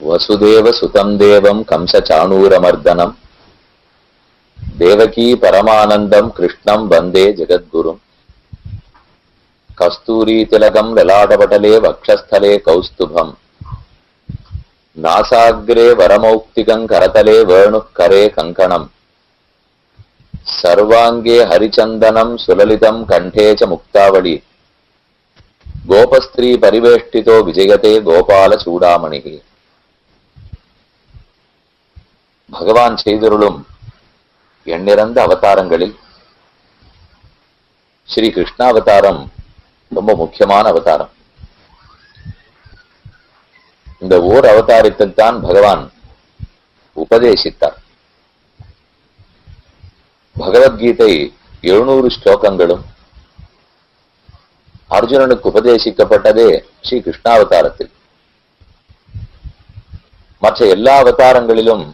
வசுதேவ சுதம் தேவம் கம்ச சாணூரமர்தனம் தேவகீ பரமானந்தம் கிருஷ்ணம் வந்தே ஜெகத்குரும் கஸ்தூரி திலகம் லலாடபடலே வக்ஷஸ்தலே கௌஸ்துபம் நாசாகிரே வரமௌக்திகம் கரதலே வேணுக்கரே கங்கணம் சர்வாங்கே ஹரிச்சந்தனம் சுலலிதம் கண்டே ச முக்தாவளி கோபஸ்திரீ பரிவேஷ்டிதோ விஜயதே கோபால சூடாமணிகி. பகவான் செய்தருளும் எண்ணிறந்த அவதாரங்களில் ஸ்ரீ கிருஷ்ணாவதாரம் ரொம்ப முக்கியமான அவதாரம். இந்த ஓர் அவதாரத்தில் தான் பகவான் உபதேசித்தார். பகவத்கீதை 700 ஸ்லோகங்களும் அர்ஜுனனுக்கு உபதேசிக்கப்பட்டதே ஸ்ரீ கிருஷ்ணாவதாரத்தில். மற்ற எல்லா அவதாரங்களிலும்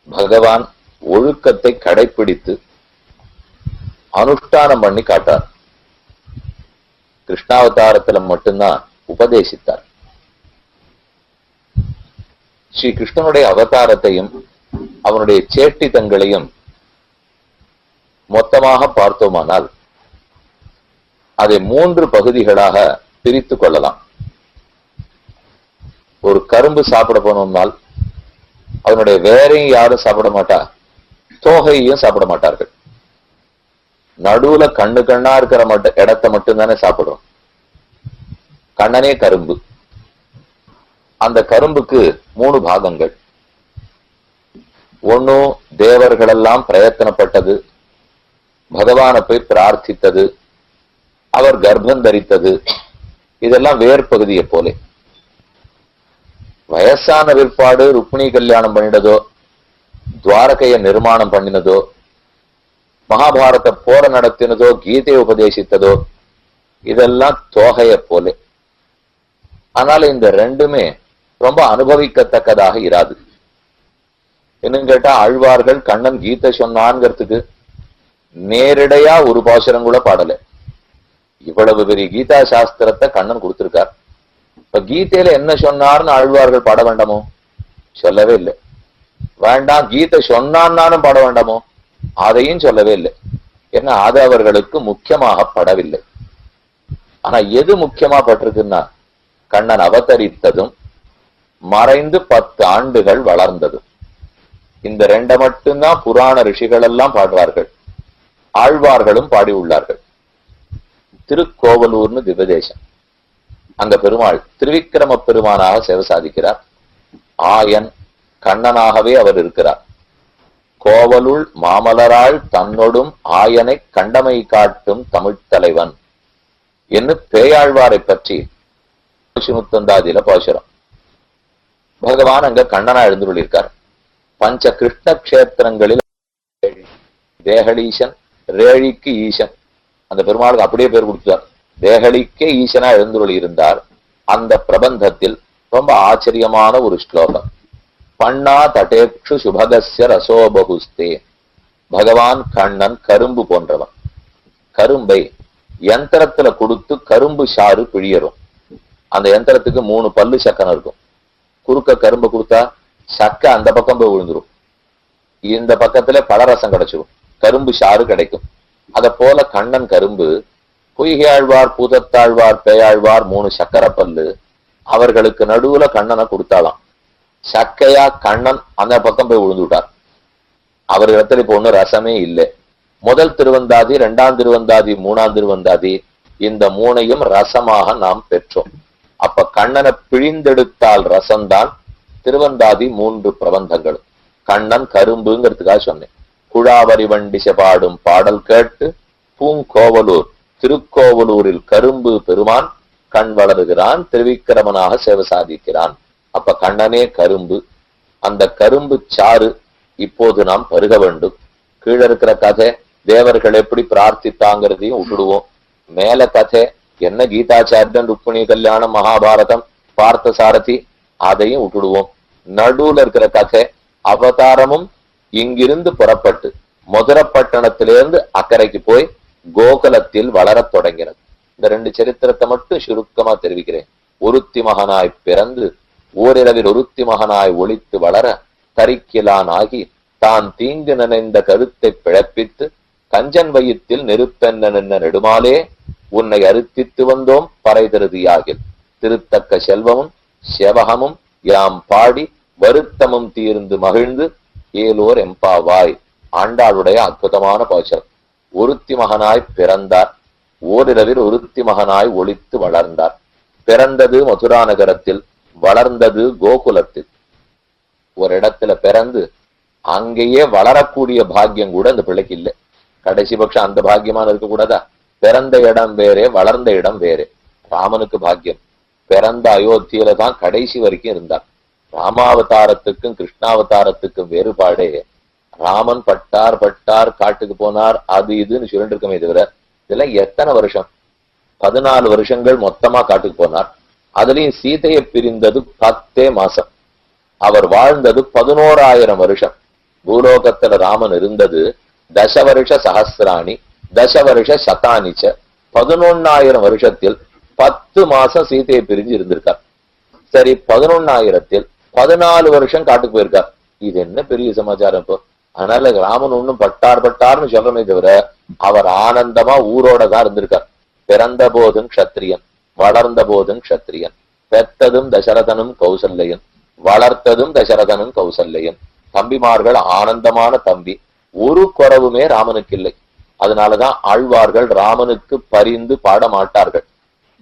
பகவான் ஒழுக்கத்தை கடைப்பிடித்து அனுஷ்டானம் பண்ணி காட்டார். கிருஷ்ணாவதாரத்துல மட்டும்தான் உபதேசித்தார். ஸ்ரீ கிருஷ்ணனுடைய அவதாரத்தையும் அவனுடைய சேட்டிதங்களையும் மொத்தமாக பார்த்தோமானால் அதை 3 பகுதிகளாக பிரித்து கொள்ளலாம். ஒரு கரும்பு சாப்பிட போனோம்னால் அதனுடைய வேறையும் யாரும் சாப்பிட மாட்டா, தோகையும் சாப்பிட மாட்டார்கள். நடுவுல கண்ணு கண்ணா இருக்கிற இடத்தை மட்டும்தானே சாப்பிடுறோம். கண்ணனே கரும்பு. அந்த கரும்புக்கு 3 பாகங்கள். ஒன்னும் தேவர்களெல்லாம் பிரயத்தனப்பட்டது, பகவானை போய் பிரார்த்தித்தது, அவர் கர்ப்பம் தரித்தது, இதெல்லாம் வேர்பகுதியை போலே. வயசான விற்பாடு ருக்மிணி கல்யாணம் பண்ணினதோ, துவாரகைய நிர்மாணம் பண்ணினதோ, மகாபாரத போர நடத்தினதோ, கீதை உபதேசித்ததோ, இதெல்லாம் தோகைய போலே. ஆனால் இந்த ரெண்டுமே ரொம்ப அனுபவிக்கத்தக்கதாக இராது. என்னன்னு கேட்டா, ஆழ்வார்கள் கண்ணன் கீதை சொன்னான்ங்கிறதுக்கு நேரடியா ஒரு பாசுரம் கூட பாடல. இவ்வளவு பெரிய கீதா சாஸ்திரத்தை கண்ணன் கொடுத்திருக்கார். இப்ப கீதையில என்ன சொன்னார்னு ஆழ்வார்கள் பாட வேண்டாமோ? சொல்லவே இல்லை. வேண்டாம், கீதை சொன்னான்னு பாட வேண்டாமோ? அதையும் சொல்லவே இல்லை. ஏன்னா அது அவர்களுக்கு முக்கியமாக படவில்லை. ஆனா எது முக்கியமா பட்டிருக்குன்னா, கண்ணன் அவதரித்ததும் மறைந்து 10 ஆண்டுகள் வளர்ந்ததும். இந்த 2 மட்டும்தான் புராண ரிஷிகள் எல்லாம் பாடுவார்கள், ஆழ்வார்களும் பாடி உள்ளார்கள். திருக்கோவலூர்னு திவதேசம். அங்க பெருமாள் திருவிக்கிரம பெருமானாக சேவை சாதிக்கிறார். ஆயன் கண்ணனாகவே அவர் இருக்கிறார். கோவலுள் மாமலராள் தன்னொடும் ஆயனை கண்டமை காட்டும் தமிழ்த்தலைவன் என்று பேயாழ்வாரை பற்றி 139 பாசுரம். பகவான் அங்க கண்ணனா எழுந்துள்ளிருக்கார். பஞ்ச கிருஷ்ண கஷேத்திரங்களில் தேகலீசன், ரேழிக்கு ஈசன். அந்த பெருமாளுக்கு அப்படியே பேர் கொடுத்தார். தேகலிக்கே ஈசனா எழுந்துள்ளி இருந்தார். அந்த பிரபந்தத்தில் ரொம்ப ஆச்சரியமான ஒரு ஸ்லோகம். பண்ணா தட்டேக்ஷு சுபகஸ்ய ரசோபகுஸ்தே. பகவான் கண்ணன் கரும்பு போன்றவன். கரும்பை யந்திரத்துல கொடுத்து கரும்பு சாறு பிழியரும். அந்த யந்திரத்துக்கு 3 பல்லு சக்கரம் இருக்கும். குறுக்க கரும்பு கொடுத்தா சக்கை அந்த பக்கம் போய் விழுந்துரும். இந்த பக்கத்துல பழரசம் கிடைச்சிடும், கரும்பு சாறு கிடைக்கும். அத போல கண்ணன் கரும்பு. பொய்கையாழ்வார், பூதத்தாழ்வார், பேயாழ்வார் 3 சக்கர பல்லு. அவர்களுக்கு நடுவுல கண்ணனை கொடுத்தாலாம். சக்கையா கண்ணன் அந்த பக்கம் போய் விழுந்துட்டார். அவர் இடத்துல இப்ப ஒண்ணு ரசமே இல்லை. முதல் திருவந்தாதி, 2ஆம் திருவந்தாதி, 3ஆம் திருவந்தாதி, இந்த 3ஐயும் ரசமாக நாம் பெற்றோம். அப்ப கண்ணனை பிழிந்தெடுத்தால் ரசம்தான் திருவந்தாதி 3 பிரபந்தங்களும். கண்ணன் கரும்புங்கிறதுக்காக சொன்னேன். குழாவரி வண்டிச பாடும் பாடல் கேட்டு பூங்கோவலூர் திருக்கோவலூரில் கரும்பு பெருமான் கண் வளருகிறான், திருவிக்கிரமனாக சேவை சாதிக்கிறான். அப்ப கண்ணனே கரும்பு. அந்த கரும்பு சாறு இப்போது நாம் பருக வேண்டும். கீழே இருக்கிற கதை தேவர்கள் எப்படி பிரார்த்தித்தாங்கிறதையும் விட்டுடுவோம். மேல கதை என்ன கீதாச்சாரியன், ருக்மிணி கல்யாணம், மகாபாரதம், பார்த்த சாரதி, அதையும் விட்டுடுவோம். நடுவுல இருக்கிற கதை அவதாரமும் இங்கிருந்து புறப்பட்டு மதுரப்பட்டணத்திலிருந்து அக்கறைக்கு போய் கோகுலத்தில் வளரத் தொடங்கினது. இந்த 2 சரித்திரத்தை மட்டும் சுருக்கமா தெரிவிக்கிறேன். ஒருத்தி மகனாய் பிறந்து ஓரிரவில் ஒருத்தி மகனாய் ஒளித்து வளர தரிக்கிலான் ஆகி தான் தீங்கு நினைந்த கருத்தை பிழப்பித்து கஞ்சன் வயிற்றில் நெருப்பென்ன நின்ன நெடுமாலே உன்னை அறுத்தித்து வந்தோம் பறை திருதியாகில் திருத்தக்க செல்வமும் செவகமும் யாம் பாடி வருத்தமும் தீர்ந்து மகிழ்ந்து ஏலோர் எம்பாவாய். ஆண்டாளுடைய அற்புதமான பாச்சல். ஒருத்தி மகனாய் பிறந்தார், ஓரிரவில் ஒருத்தி மகனாய் ஒளித்து வளர்ந்தார். பிறந்தது மதுரா நகரத்தில், வளர்ந்தது கோகுலத்தில். ஒரு இடத்துல பிறந்து அங்கேயே வளரக்கூடிய பாக்கியம் கூட அந்த பிள்ளைக்கு இல்லை. கடைசி பட்சம் அந்த பாக்கியமான இருக்கக்கூடாதா? பிறந்த இடம் வேறே, வளர்ந்த இடம் வேறே. ராமனுக்கு பாக்கியம் பிறந்த அயோத்தியில தான் கடைசி வரைக்கும் இருந்தார். ராமாவதாரத்துக்கும் கிருஷ்ணாவதாரத்துக்கும் வேறுபாடே, ராமன் பட்டார் காட்டுக்கு போனார், அது இதுன்னு சொல்லிட்டு இருக்கமே தவிர இதுல எத்தனை வருஷம்? 14 வருஷங்கள் மொத்தமா காட்டுக்கு போனார். அதுலயும் சீதையை பிரிந்தது 10 மாசம். அவர் வாழ்ந்தது 11,000 வருஷம். பூலோகத்துல ராமன் இருந்தது தசவருஷ சஹசிராணி தசவருஷ சதானிச்ச. 11,000 வருஷத்தில் 10 மாசம் சீதையை பிரிஞ்சு இருந்திருக்கார். சரி, 11,000த்தில் 14 வருஷம் காட்டுக்கு போயிருக்கார். இது என்ன பெரிய சமாச்சாரம் இப்போ? அதனால ராமன் ஒன்னும் பட்டார்னு சொல்றமே தவிர அவர் ஆனந்தமா ஊரோட தான் இருந்திருக்கார். பிறந்த போதும் க்ஷத்திரியன், வளர்ந்த போதும் க்ஷத்திரியன், பெற்றதும் தசரதனும் கௌசல்யன், வளர்த்ததும் தசரதனும் கௌசல்யன். தம்பிமார்கள் ஆனந்தமான தம்பி. ஒரு குறவுமே ராமனுக்கு இல்லை. அதனாலதான் ஆழ்வார்கள் ராமனுக்கு பரிந்து பாட மாட்டார்கள்.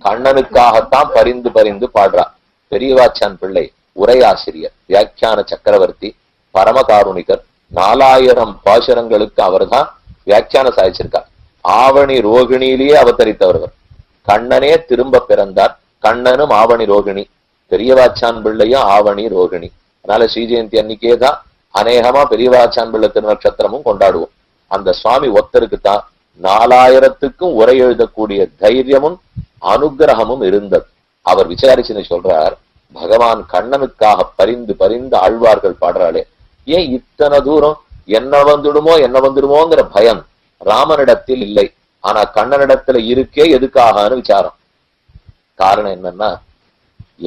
கண்ணனுக்காகத்தான் பரிந்து பாடுறார். பெரியவாச்சான் பிள்ளை உரையாசிரியர், வியாக்கியான சக்கரவர்த்தி, பரமகாருணிகர். 4000 பாசுரங்களுக்கு அவர்தான் வியாக்கியான சாதிச்சிருக்கார். ஆவணி ரோகிணியிலேயே அவதரித்தவர்கள். கண்ணனே திரும்ப பிறந்தார். கண்ணனும் ஆவணி ரோகிணி, பெரியவாச்சான் பிள்ளையும் ஆவணி ரோகிணி. அதனால ஸ்ரீஜெயந்தி அன்னைக்கேதான் அநேகமா பெரியவாச்சான் பிள்ளை திருநட்சத்திரமும் கொண்டாடுவோம். அந்த சுவாமி ஒத்தருக்குத்தான் 4000த்துக்கும் உரை எழுதக்கூடிய தைரியமும் அனுகிரகமும் இருந்தது. அவர் விசாரிச்சுன்னு சொல்றார், பகவான் கண்ணனுக்காக பரிந்து ஆழ்வார்கள் பாடுறாளே, ஏன் இத்தனை தூரம் என்ன வந்துடுமோங்கிற பயம் ராமனிடத்தில் இல்லை. ஆனா கண்ணனிடத்துல இருக்கே, எதுக்காகனு விசாரம். காரணம் என்னன்னா,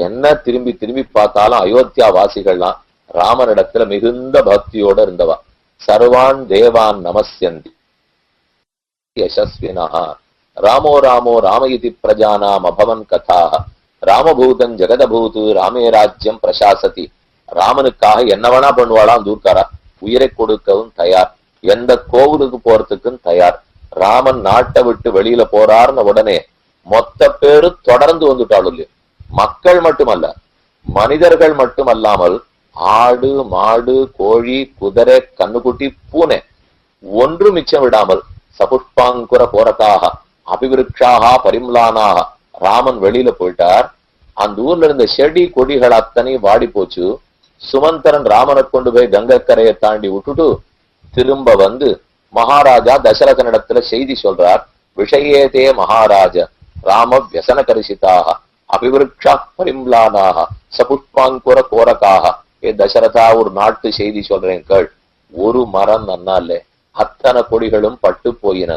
என்ன திரும்பி பார்த்தாலும் அயோத்தியா வாசிகள்லாம் ராமனிடத்துல மிகுந்த பக்தியோட இருந்தவா. சர்வான் தேவான் நமஸ்யந்தி யசஸ்வினா ராமோ ராமயிதி பிரஜானாம் அபவன் கதா ராமபூதன் ஜெகதபூது ராமே ராஜ்யம் பிரசாசதி. ராமனுக்காக என்ன வேணா பண்ணுவாளாம் தூர்க்காரா. உயிரை கொடுக்கவும் தயார், எந்த கோவிலுக்கு போறதுக்கும் தயார். ராமன் நாட்டை விட்டு வெளியில போறாருன்னு உடனே மொத்த பேரு தொடர்ந்து வந்துட்டாள் இல்லையோ. மக்கள் மட்டுமல்ல, மனிதர்கள் மட்டுமல்லாமல் ஆடு மாடு கோழி குதிரை கண்ணுக்குட்டி பூனை ஒன்று மிச்சம் விடாமல் சபுஷ்பாங்குர போரக்காக அபிவிருட்சாக பரிம்லானாக ராமன் வெளியில போயிட்டார். அந்த ஊர்ல இருந்த செடி கொடிகள் அத்தனை வாடி போச்சு. சுமந்தரன் ராமனை கொண்டு போய் கங்கக்கரையை தாண்டி விட்டுட்டு திரும்ப வந்து மகாராஜா தசரதனிடத்துல செய்தி சொல்றார். விஷயேதே மகாராஜ ராம வியசன கரிசிதாக அபிவிருட்சா பரிம்லானாக சபுஷ்பாங்குர கோரக்காக. ஏ தசரதா, ஒரு நாட்டு செய்தி சொல்றேன் கேள். ஒரு மரம் நன்னாலே அத்தனை கொடிகளும் பட்டு போயின.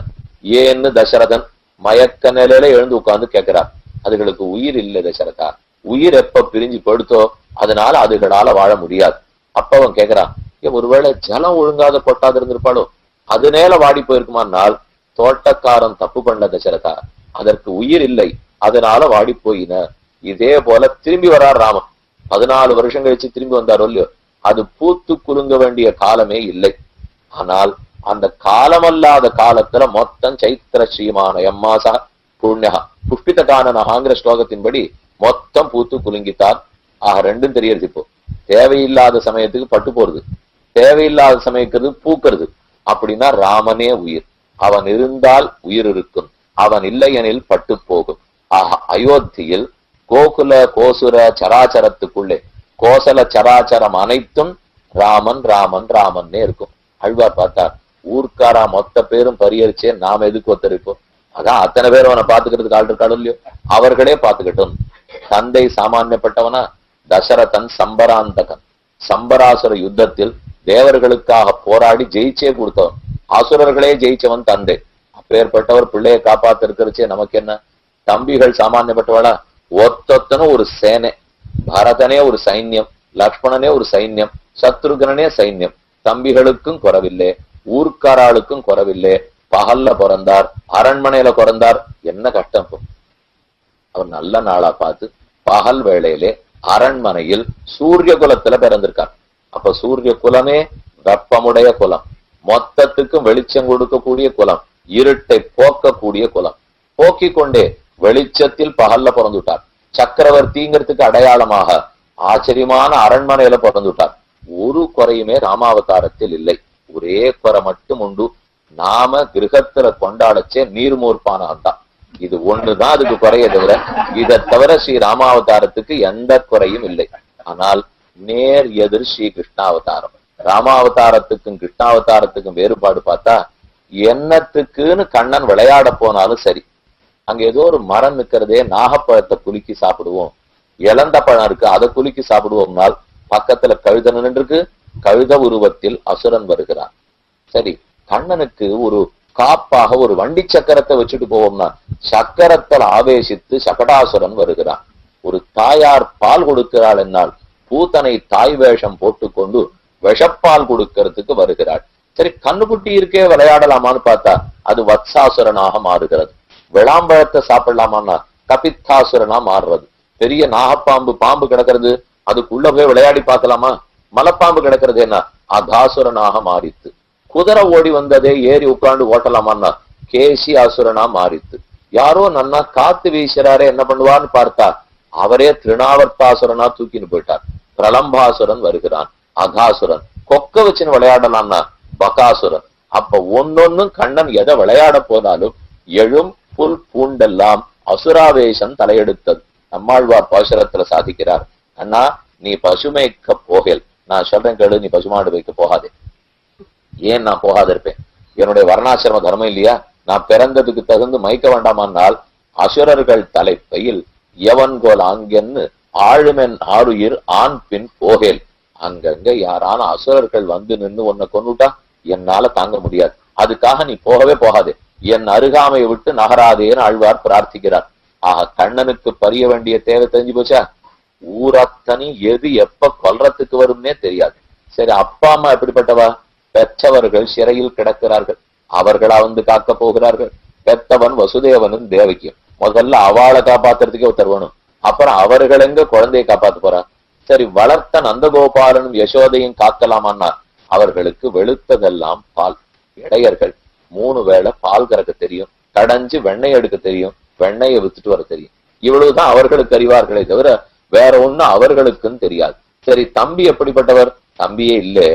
ஏன்னு தசரதன் மயக்க நிலையில எழுந்து உட்கார்ந்து கேட்கிறார். அதுகளுக்கு உயிர் இல்லை தசரதா. உயிர் எப்ப பிரிஞ்சு படுத்தோ அதனால அதுகளால வாழ முடியாது. அப்ப அவன் கேட்கிறான், ஒருவேளை ஜலம் ஒழுங்காத கொட்டாது இருந்திருப்பாளோ, அது நேர வாடி போயிருக்குமானால் தோட்டக்காரன் தப்பு பண்ண தசரதா. அதற்கு உயிர் இல்லை, அதனால வாடி போயின. இதே போல திரும்பி வரார் ராமன். 14 வருஷம் கழிச்சு திரும்பி வந்தாரோ இல்லையோ, அது பூத்து குலுங்க வேண்டிய காலமே இல்லை. ஆனால் அந்த காலமல்லாத காலத்துல மொத்தம் சைத்திர ஸ்ரீமான எம்மாசா புண்ணியா புஷ்பித கானனஹாங்கிற ஸ்லோகத்தின்படி மொத்தம் பூத்து குலுங்கித்தார். ஆக ரெண்டும் தெரியறது. இப்போ தேவையில்லாத சமயத்துக்கு பட்டு போறது, தேவையில்லாத சமயத்துக்கு பூக்கிறது. அப்படின்னா ராமனே உயிர். அவன் இருந்தால் உயிர் இருக்கும், அவன் இல்லையெனில் பட்டு போகும். ஆக அயோத்தியில் கோகுல கோசுர சராச்சரத்துக்குள்ளே கோசல சராச்சரம் அனைத்தும் ராமன் ராமன் ராமன்னே இருக்கும். அழ்வார் பார்த்தார், ஊர்க்காரா மொத்த பேரும் பரிகரிச்சே நாம எதுக்கு ஒத்தரிப்போம்? அதான் அத்தனை பேரும் அவனை பாத்துக்கிறதுக்கு ஆள் இருக்காளோ இல்லையோ, அவர்களே பார்த்துக்கட்டும். தந்தை சாமானியப்பட்டவனா? தசரதன் சம்பராந்தகன். சம்பராசுர யுத்தத்தில் தேவர்களுக்காக போராடி ஜெயிச்சே கொடுத்தவன். அசுரர்களே ஜெயிச்சவன் தந்தை. அப்பேற்பட்டவர் பிள்ளையை காப்பாத்த இருக்கிறச்சே நமக்கு என்ன? தம்பிகள் சாமானியப்பட்டவளா? ஒத்தொத்தனும் ஒரு சேனை. பரதனே ஒரு சைன்யம், லக்ஷ்மணனே ஒரு சைன்யம், சத்ருகனனே சைன்யம். தம்பிகளுக்கும் குறவில்லை, ஊர்க்காராளுக்கும் குறவில்லை. பகல்ல பிறந்தார், அரண்மனையில பிறந்தார். என்ன கஷ்டம்! அவர் நல்ல நாளா பார்த்து பகல் வேளையிலே அரண்மனையில் சூரிய குலத்துல பிறந்திருக்கார். அப்ப சூரிய குலமே வெப்பமுடைய குலம், மொத்தத்துக்கும் வெளிச்சம் கொடுக்கக்கூடிய குலம், இருட்டை போக்கக்கூடிய குலம். போக்கிக் கொண்டே வெளிச்சத்தில் பகல்ல பிறந்துட்டார். சக்கரவர்த்திங்கிறதுக்கு அடையாளமாக ஆச்சரியமான அரண்மனையில பிறந்துட்டார். ஒரு குறையுமே ராமாவதாரத்தில் இல்லை. ஒரே குறை மட்டும் உண்டு. நாம கிரகத்துல கொண்டாடச்சே நீர்மூர்ப்பானகம் தான். இது ஒண்ணுதான் அதுக்கு குறைய தவிர, இதை தவிர ஸ்ரீ ராமாவதாரத்துக்கு எந்த குறையும் இல்லை. ஆனால் நேர் எதிர் ஸ்ரீ கிருஷ்ணாவதாரம். ராமாவதாரத்துக்கும் கிருஷ்ணாவதாரத்துக்கும் வேறுபாடு பார்த்தா, என்னத்துக்குன்னு கண்ணன் விளையாட போனாலும் சரி, அங்க ஏதோ ஒரு மரம் நிக்கிறதே, நாகப்பழத்தை குலுக்கி சாப்பிடுவோம், இழந்த பழம் இருக்கு அதை குலுக்கி சாப்பிடுவோம்னால் பக்கத்துல கழுத நின்றுருக்கு, கழுத உருவத்தில் அசுரன் வருகிறான். சரி, கண்ணனுக்கு ஒரு காப்பாக ஒரு வண்டி சக்கரத்தை வச்சுட்டு போவோம்னா சக்கரத்தில் ஆவேசித்து சகடாசுரன் வருகிறான். ஒரு தாயார் பால் கொடுக்கிறாள் என்னால் பூத்தனை தாய் வேஷம் போட்டுக்கொண்டு விஷப்பால் கொடுக்கறதுக்கு வருகிறாள். சரி, கண்ணுக்குட்டி இருக்கே விளையாடலாமான்னு பார்த்தா அது வத்சாசுரனாக மாறுகிறது. விளாம்பழத்தை சாப்பிடலாமான்னா கபித்தாசுரனா மாறுறது. பெரிய நாகப்பாம்பு பாம்பு கிடக்கிறது, அதுக்குள்ள போய் விளையாடி பார்க்கலாமா? மலைப்பாம்பு கிடக்கிறது என்ன அகாசுரனாக மாறித்து. குதிரை ஓடி வந்ததே ஏறி உட்கார்ந்து ஓட்டலாமான்னா கேசி அசுரனா மாறித்து. யாரோ நன்னா காத்து வீசுறாரே என்ன பண்ணுவான்னு பார்த்தா அவரே திருநாவர்த்தாசுரனா தூக்கின்னு போயிட்டார். பிரலம்பாசுரன் வருகிறான், அகாசுரன். கொக்க வச்சுன்னு விளையாடலாம்னா பகாசுரன். அப்ப ஒன்னொன்னும் கண்ணன் எதை விளையாட போனாலும் எழும் புல் பூண்டெல்லாம் அசுராவேசம் தலையெடுத்தது. நம்மாழ்வார் பாசுரத்துல சாதிக்கிறார், அண்ணா நீ பசுமைக்க போகல், நான் சொல்றேன் கேளு, நீ பசுமாடு வைக்க போகாதே. ஏன் நான் போகாத இருப்பேன்? என்னுடைய வர்ணாசிரம தர்மம் இல்லையா? நான் பிறந்ததுக்கு தகுந்து மயக்க வேண்டாமானால் அசுரர்கள் தலைப்பையில் எவன்கோல் ஆங்கன்னு ஆழுமென் ஆறுயிர் ஆண் பின் போகேல். அங்கங்க யாரான அசுரர்கள் வந்து நின்று உன்னை கொண்டுட்டா என்னால தாங்க முடியாது. அதுக்காக நீ போகவே போகாதே, என் அருகாமையை விட்டு நகராதேன்னு ஆழ்வார் பிரார்த்திக்கிறார். ஆக கண்ணனுக்கு பறிய வேண்டிய தேவை தெரிஞ்சு போச்சா? ஊரத்தனி எது எப்ப கொல்றதுக்கு வரும்னே தெரியாது. சரி, அப்பா அம்மா எப்படிப்பட்டவா? பெற்றவர்கள் சிறையில் கிடக்கிறார்கள், அவர்களா வந்து காக்க போகிறார்கள். பெத்தவன் வசுதேவனும் தேவகியும். முதல்ல அவளை காப்பாத்துறதுக்கே ஒருத்தர் வேணும், அப்புறம் அவர்கள் எங்க குழந்தையை காப்பாத்து போறா? சரி, வளர்த்த நந்தகோபாலனும் யசோதையும் காக்கலாமான்னா அவர்களுக்கு வெளுத்ததெல்லாம் பால். இடையர்கள் 3 வேளை பால் கறக்க தெரியும், கடைஞ்சு வெண்ணெய் எடுக்க தெரியும், வெண்ணெயை வித்துட்டு வர தெரியும். இவ்வளவுதான் அவர்களுக்கு அறிவார்களே தவிர வேற ஒண்ணு அவர்களுக்குன்னு தெரியாது. சரி, தம்பி எப்படிப்பட்டவர்? தம்பியே இல்லே,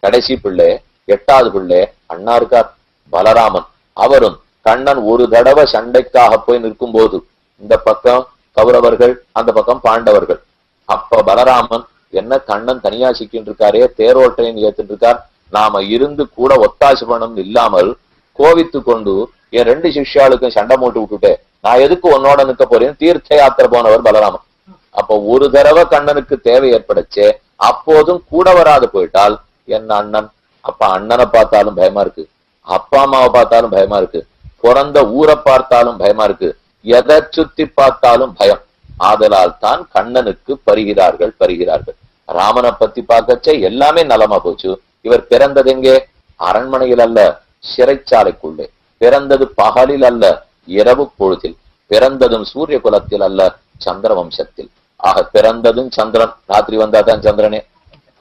கடைசி பிள்ளை, 8வது பிள்ளை அண்ணா இருக்கார் பலராமன். அவரும் கண்ணன் ஒரு தடவை சண்டைக்காக போய் நிற்கும் போது இந்த பக்கம் கௌரவர்கள், அந்த பக்கம் பாண்டவர்கள். அப்ப பலராமன் என்ன கண்ணன் தனியா சிக்கின்னு இருக்காரே, தேரோட்டையும் ஏத்துட்டு இருக்கார், நாம இருந்து கூட ஒத்தாசு பணம் இல்லாமல் கோவித்து கொண்டு என் 2 சிஷ்யாளுக்கும் சண்டை மூட்டு விட்டுட்டு நான் எதுக்கு உன்னோட நிற்க போறேன்னு தீர்த்த யாத்திரை போனவர் பலராமன். அப்ப ஒரு தடவை கண்ணனுக்கு தேவை ஏற்படுச்சே, அப்போதும் கூட வராது போயிட்டால் என்ன அண்ணன்? அப்ப அண்ணனை பார்த்தாலும் பயமா இருக்கு, அப்பா அம்மாவை பார்த்தாலும் பயமா இருக்கு, பிறந்த ஊரை பார்த்தாலும் பயமா இருக்கு, எதை சுத்தி பார்த்தாலும் பயம். ஆதலால் தான் கண்ணனுக்கு பருகிறார்கள். ராமனை பத்தி பார்க்கச்சே எல்லாமே நலமா போச்சு. இவர் பிறந்தது எங்கே? அரண்மனையில் அல்ல, சிறைச்சாலைக்குள்ளே. பிறந்தது பகலில் அல்ல, இரவு பொழுதில். பிறந்ததும் சூரிய குலத்தில் அல்ல, சந்திர வம்சத்தில். ஆக பிறந்ததும் சந்திரன், ராத்திரி வந்தாதான் சந்திரனே.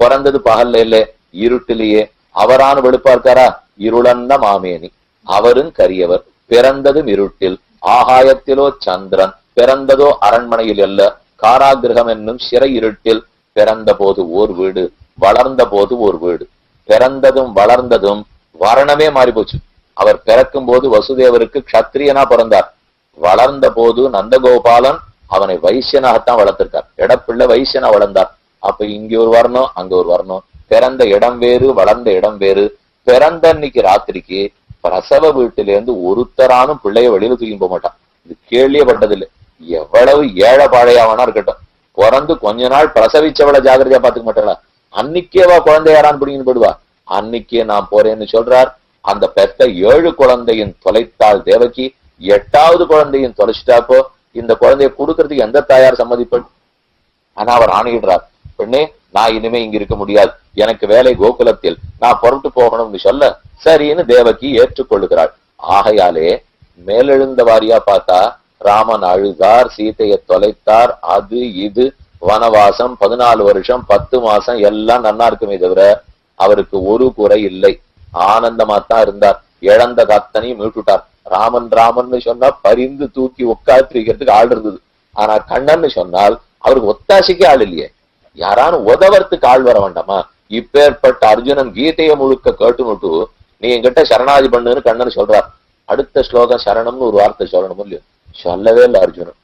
பிறந்தது பகல்ல இல்ல, இருட்டிலேயே. அவரான வெளுப்பார்க்காரா? இருளன்ன மாமேனி, அவரும் கரியவர். பிறந்ததும் இருட்டில், ஆகாயத்திலோ சந்திரன். பிறந்ததோ அரண்மனையில் அல்ல, காராகிரகம் என்னும் சிறை இருட்டில். பிறந்த போது ஓர் வீடு, வளர்ந்த போது ஓர் வீடு. பிறந்ததும் வளர்ந்ததும் வர்ணமே மாறி போச்சு. அவர் பிறக்கும் போது வசுதேவருக்கு க்ஷத்திரியனா பிறந்தார். வளர்ந்த போது நந்தகோபாலன் அவனை வைசியனாகத்தான் வளர்த்திருக்கார். எடப்பிள்ளை வைசியனா வளர்ந்தார். அப்ப இங்க ஒரு வர்ணம், அங்க ஒரு வர்ணம். பிறந்த இடம் வேறு, வளர்ந்த இடம் வேறு. பிறந்த அன்னைக்கு ராத்திரிக்கு பிரசவ வீட்டிலேருந்து ஒருத்தரானும் பிள்ளைய வெளியில தூக்கி போக மாட்டான். இது கேள்வியப்பட்டதில்லை. எவ்வளவு ஏழை பாழையாவனா இருக்கட்டும், பிறந்து கொஞ்ச நாள் பிரசவிச்சவளை ஜாகிரதையா பாத்துக்க மாட்டாளா? அன்னைக்கேவா குழந்தை யாரான்னு பிடிங்கன்னு போடுவா? அன்னைக்கே நான் போறேன்னு சொல்றார். அந்த பெத்த 7 குழந்தையின் தொலைத்தாள் தேவகி, 8வது குழந்தையின் தொலைச்சிட்டாப்போ இந்த குழந்தைய கொடுக்கறதுக்கு எந்த தாயார் சம்மதிப்பள்? ஆனா அவர் ஆணையிடுறார், பெண்ணே நான் இனிமே இங்க இருக்க முடியாது, எனக்கு வேலை கோகுலத்தில், நான் புறப்பட்டு போகணும்னு சொல்ல சரின்னு தேவகி ஏற்றுக்கொள்ளுகிறாள். ஆகையாலே மேலெழுந்த வாரியா பார்த்தா ராமன் அழுதார், சீதையை தொலைத்தார், அது இது வனவாசம் 14 வருஷம் 10 மாசம் எல்லாம் நன்னா இருக்குமே தவிர அவருக்கு ஒரு குறை இல்லை. ஆனந்தமாத்தான் இருந்தார். இழந்த கத்தனையும் மீட்டுட்டார். ராமன் ராமன் சொன்னா பரிந்து தூக்கி உட்காத்திருக்கிறதுக்கு ஆள் இருந்தது. ஆனா கண்ணன்னு சொன்னால் அவருக்கு ஒத்தாசைக்கு ஆள் இல்லையே, யாரானு உதவறதுக்கு ஆள் வர வேண்டாமா? இப்பேற்பட்ட அர்ஜுனன் கீதையை முழுக்க கேட்டுமுட்டு நீ என்கிட்ட சரணாதி பண்ணுன்னு கண்ணன் சொல்றார். அடுத்த ஸ்லோகம் சரணம்னு ஒரு வார்த்தை சொல்லணும் இல்லையோ, சொல்லவே இல்லை அர்ஜுனன்.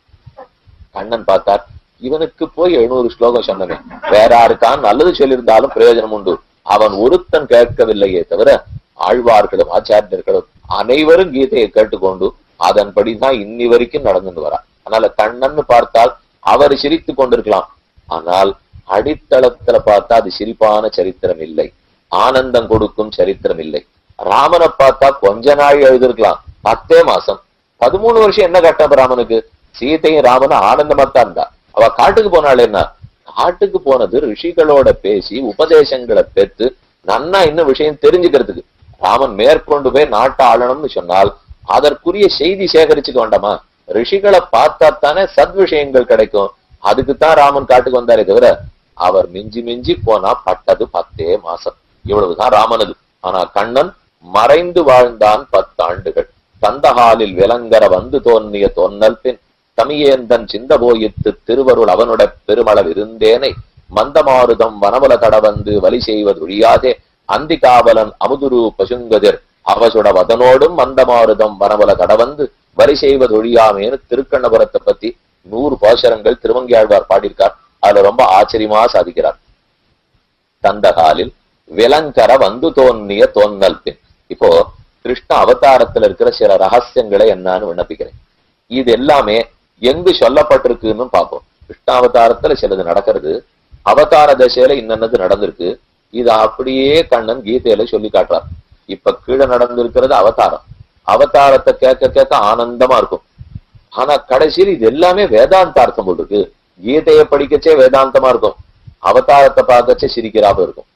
கண்ணன் பார்த்தார், இவனுக்கு போய் 700 ஸ்லோகம் சொன்னவே, வேற யாருக்கான் நல்லது சொல்லியிருந்தாலும் பிரயோஜனம் உண்டு, அவன் ஒருத்தன் கேட்கவில்லையே தவிர ஆழ்வார்களும் ஆச்சாரியர்களும் அனைவரும் கீதையை கேட்டுக்கொண்டு அதன்படிதான் இன்னி வரைக்கும் நடந்துட்டு வரா. அதனால கண்ணன்னு பார்த்தால் அவர் சிரித்து கொண்டிருக்கலாம், ஆனால் அடித்தளத்துல பார்த்தா அது சிரிப்பான சரித்திரம் இல்லை, ஆனந்தம் கொடுக்கும் சரித்திரம் இல்லை. ராமனை பார்த்தா கொஞ்ச நாள் எழுதிருக்கலாம், 10 மாசம் 13 வருஷம் என்ன கட்டம் ராமனுக்கு? சீதையும் ராமனும் ஆனந்தமாத்தான் இருந்தா. அவ காட்டுக்கு போனாள். என்ன காட்டுக்கு போனது? ரிஷிகளோட பேசி உபதேசங்களை பெற்று நன்னா இன்னும் விஷயம் தெரிஞ்சுக்கிறதுக்கு. ராமன் மேற்கொண்டு போய் நாட்டை ஆளணும்னு சொன்னால் அதற்குரிய செய்தி சேகரிச்சுக்க வேண்டாமா? ரிஷிகளை பார்த்தா தானே சத் விஷயங்கள் கிடைக்கும். அதுக்குத்தான் ராமன் காட்டுக்கு வந்தாரே தவிர அவர் மிஞ்சி மிஞ்சி போனா பட்டது 10 மாசம், இவ்வளவுதான் ராமனது. ஆனா கண்ணன் மறைந்து வாழ்ந்தான் 10 ஆண்டுகள். தந்தகாலில் விலங்கர வந்து தோன்றிய தோன்னல் பின் தமியேந்தன் சிந்த போயித்து திருவருள் அவனுட பெருமளவு இருந்தேனை மந்தமாருதம் வனவல கடவந்து வலி செய்வது ஒழியாதே அந்தி காவலன் அமுதுரு பசுங்கதிர் அவசுட வதனோடும் மந்தமாருதம் வனவல கடவந்து வரி செய்வது ஒழியாமேன்னு திருக்கண்ணபுரத்தை பத்தி 100 பாசுரங்கள் திருவங்கியாழ்வார் பாடியிருக்கார். அதுல ரொம்ப ஆச்சரியமா சாதிக்கிறார். தந்தகாலில் விலங்கர வந்து தோன்றிய தோன்னல் பின். இப்போ கிருஷ்ண அவதாரத்துல இருக்கிற சில ரகசியங்களை என்னன்னு விண்ணப்பிக்கிறேன். இது எல்லாமே எங்கு சொல்லப்பட்டிருக்குன்னு பார்ப்போம். கிருஷ்ண அவதாரத்துல சிலது நடக்கிறது, அவதார தசையில இன்னது நடந்திருக்கு. இது அப்படியே கண்ணன் கீதையில சொல்லி காட்டுறார். இப்ப கீழே நடந்திருக்கிறது அவதாரம். அவதாரத்தை கேட்க கேட்க ஆனந்தமா இருக்கும். ஆனா கடைசியில் இது எல்லாமே வேதாந்தார்த்தம் போல் இருக்கு. கீதையை படிக்கச்சே வேதாந்தமா இருக்கும், அவதாரத்தை பார்க்கச்சே சிரிக்கிறாப்ப இருக்கும்.